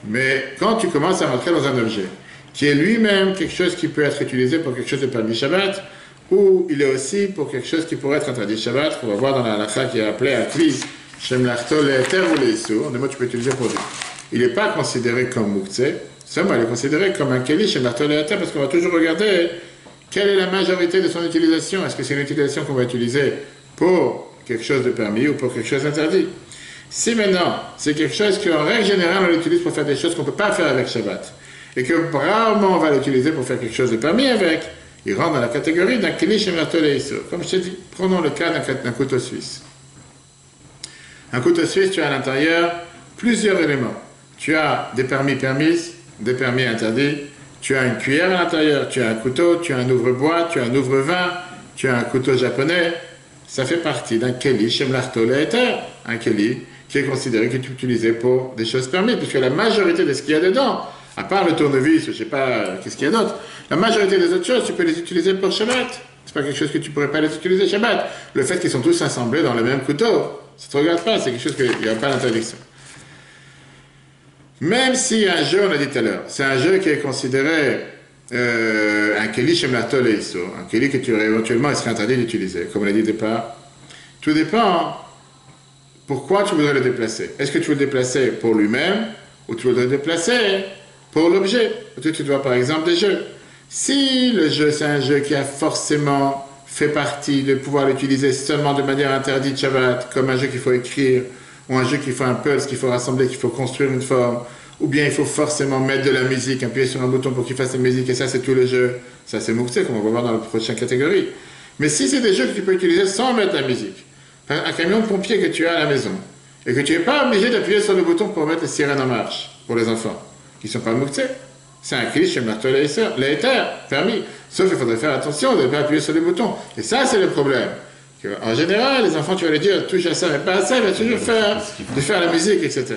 Mais quand tu commences à rentrer dans un objet, qui est lui-même quelque chose qui peut être utilisé pour quelque chose de permis Shabbat, ou il est aussi pour quelque chose qui pourrait être interdit Shabbat, qu'on va voir dans la halakha qui est appelée Akli, Shem Lachto Le'eter ou Le'issur, des mots que tu peux utiliser pour dire. Il n'est pas considéré comme Mouktsé, seulement il est considéré comme un Keli Shem Lachto Le'eter, parce qu'on va toujours regarder quelle est la majorité de son utilisation. Est-ce que c'est une utilisation qu'on va utiliser pour quelque chose de permis ou pour quelque chose d'interdit? Si maintenant, c'est quelque chose qu'en règle générale, on l'utilise pour faire des choses qu'on ne peut pas faire avec Shabbat, et que rarement on va l'utiliser pour faire quelque chose de permis avec, il rentre dans la catégorie d'un Keli Shem Lachto Le'issur. Comme je t'ai dit, prenons le cas d'un couteau suisse. Un couteau suisse, tu as à l'intérieur plusieurs éléments. Tu as des permis permises, des permis interdits, tu as une cuillère à l'intérieur, tu as un couteau, tu as un ouvre-bois, tu as un ouvre-vin, tu as un couteau japonais. Ça fait partie d'un Keli Shem Lachto Le'eter, un Keli qui est considéré, qui est utilisé pour des choses permises, puisque la majorité de ce qu'il y a dedans, à part le tournevis, je ne sais pas qu'est-ce qu'il y a d'autre, la majorité des autres choses, tu peux les utiliser pour Shabbat. C'est pas quelque chose que tu pourrais pas les utiliser Shabbat. Le fait qu'ils sont tous assemblés dans le même couteau, ça ne te regarde pas, c'est quelque chose qu'il n'y a pas d'interdiction. Même si un jeu, on a dit tout à l'heure, c'est un jeu qui est considéré un Keli Shem Lachto Le'issur, un Keli que tu aurais éventuellement, il serait interdit d'utiliser, comme on l'a dit au départ. Tout dépend pourquoi tu voudrais le déplacer. Est-ce que tu veux le déplacer pour lui-même ou tu voudrais le déplacer pour l'objet? Tu dois par exemple des jeux. Si le jeu, c'est un jeu qui a forcément fait partie de pouvoir l'utiliser seulement de manière interdite Shabbat, comme un jeu qu'il faut écrire, ou un jeu qu'il faut un pulse, qu'il faut rassembler, qu'il faut construire une forme, ou bien il faut forcément mettre de la musique, appuyer sur un bouton pour qu'il fasse la musique, et ça c'est tout le jeu. Ça c'est Mouktsé, comme on va voir dans la prochaine catégorie. Mais si c'est des jeux que tu peux utiliser sans mettre de la musique, un camion de pompier que tu as à la maison, et que tu n'es pas obligé d'appuyer sur le bouton pour mettre les sirènes en marche, pour les enfants, qui ne sont pas Mouktsé, c'est un Keli Shem Lachto Le'eter, permis. Sauf qu'il faudrait faire attention de ne pas appuyer sur les boutons. Et ça c'est le problème. En général, les enfants, tu vas leur dire, touche à ça, mais pas à ça, il va toujours faire la musique, etc.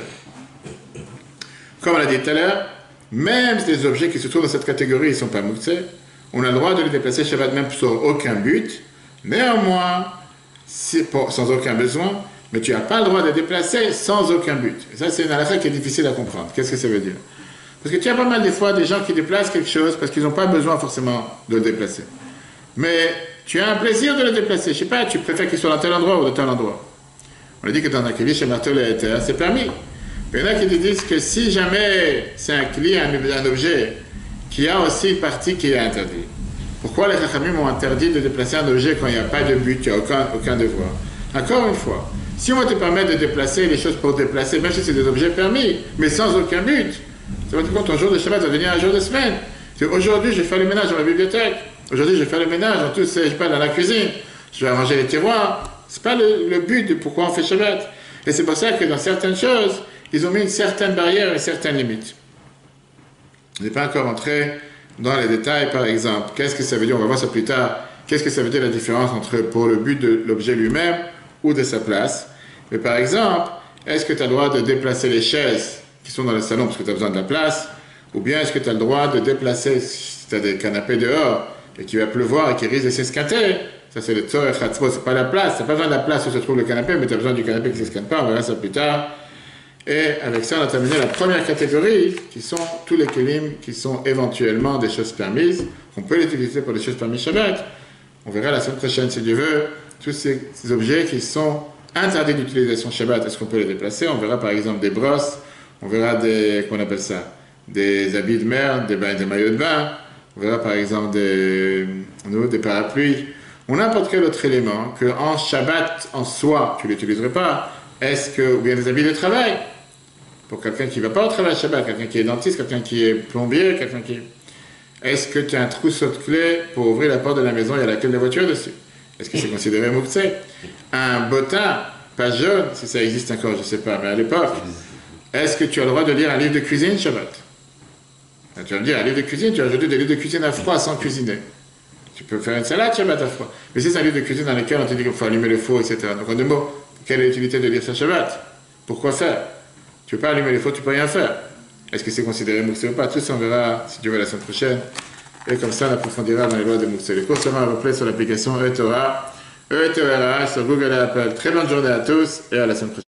Comme on l'a dit tout à l'heure, même les objets qui se trouvent dans cette catégorie, ils ne sont pas Mouktsé, on a le droit de les déplacer Shabbat même sur aucun but, néanmoins, sans aucun besoin, mais tu n'as pas le droit de les déplacer sans aucun but. Et ça, c'est une halakha qui est difficile à comprendre. Qu'est-ce que ça veut dire? Parce que tu as pas mal des fois des gens qui déplacent quelque chose parce qu'ils n'ont pas besoin forcément de le déplacer. Mais tu as un plaisir de le déplacer. Je sais pas, tu préfères qu'il soit dans tel endroit ou dans tel endroit. On a dit que dans un Keli Shem Lachto Le'eter, c'est permis. Mais il y en a qui te disent que si jamais c'est un Keli, un objet, qui a aussi une partie qui est interdite. Pourquoi les Chachamim ont interdit de déplacer un objet quand il n'y a pas de but, il n'y a aucun devoir? Encore une fois, si on va te permettre de déplacer les choses pour déplacer, même si c'est des objets permis, mais sans aucun but, ça va te compte, ton jour de Shabbat va devenir un jour de semaine. Aujourd'hui, je vais faire le ménage dans la bibliothèque. Aujourd'hui, je vais faire le ménage dans tout, je sais pas, dans la cuisine. Je vais arranger les tiroirs. C'est pas le but de pourquoi on fait Shabbat. Et c'est pour ça que dans certaines choses, ils ont mis une certaine barrière et certaines limites. Je n'ai pas encore entré dans les détails, par exemple. Qu'est-ce que ça veut dire? On va voir ça plus tard. Qu'est-ce que ça veut dire la différence entre pour le but de l'objet lui-même ou de sa place? Mais par exemple, est-ce que tu as le droit de déplacer les chaises qui sont dans le salon parce que tu as besoin de la place? Ou bien est-ce que tu as le droit de déplacer, si tu as des canapés dehors et qu'il va pleuvoir et qu'il risque de s'esquinter? Ça, c'est le tzorech hatzmo, c'est pas la place. Tu n'as pas besoin de la place où se trouve le canapé, mais tu as besoin du canapé qui ne s'esquinte pas. On verra ça plus tard. Et avec ça, on a terminé la première catégorie, qui sont tous les kelim qui sont éventuellement des choses permises. On peut les utiliser pour des choses permises Shabbat. On verra la semaine prochaine, si Dieu veut, tous ces objets qui sont interdits d'utilisation Shabbat. Est-ce qu'on peut les déplacer? On verra par exemple des brosses, on verra des, qu'on appelle ça, des habits de mer, des maillots de bain. On verra par exemple des parapluies, ou n'importe quel autre élément que en Shabbat en soi, tu ne l'utiliserais pas. Est-ce que, ou bien des habits de travail, pour quelqu'un qui ne va pas au travail Shabbat, quelqu'un qui est dentiste, quelqu'un qui est plombier, quelqu'un qui... Est-ce que tu as un trousseau de clés pour ouvrir la porte de la maison, il y a la clé de la voiture dessus? Est-ce que c'est considéré mouktsé? Un bottin, pas jaune, si ça existe encore, je ne sais pas, mais à l'époque, est-ce que tu as le droit de lire un livre de cuisine Shabbat? Tu vas me dire, un livre de cuisine, tu as ajouté des livres de cuisine à froid sans cuisiner. Tu peux faire une salade Shabbat à froid. Mais si c'est un livre de cuisine dans lequel on te dit qu'il faut allumer le four, etc. Donc en deux mots, quelle est l'utilité de lire ça Shabbat? Pourquoi faire? Tu ne peux pas allumer le four, tu ne peux rien faire. Est-ce que c'est considéré mouktsé ou pas? Tout ça, on verra, si Dieu veut, la semaine prochaine. Et comme ça, on approfondira dans les lois de mouktsé. Les cours seront replay sur l'application eTorah, sur Google et Apple. Très bonne journée à tous et à la semaine prochaine.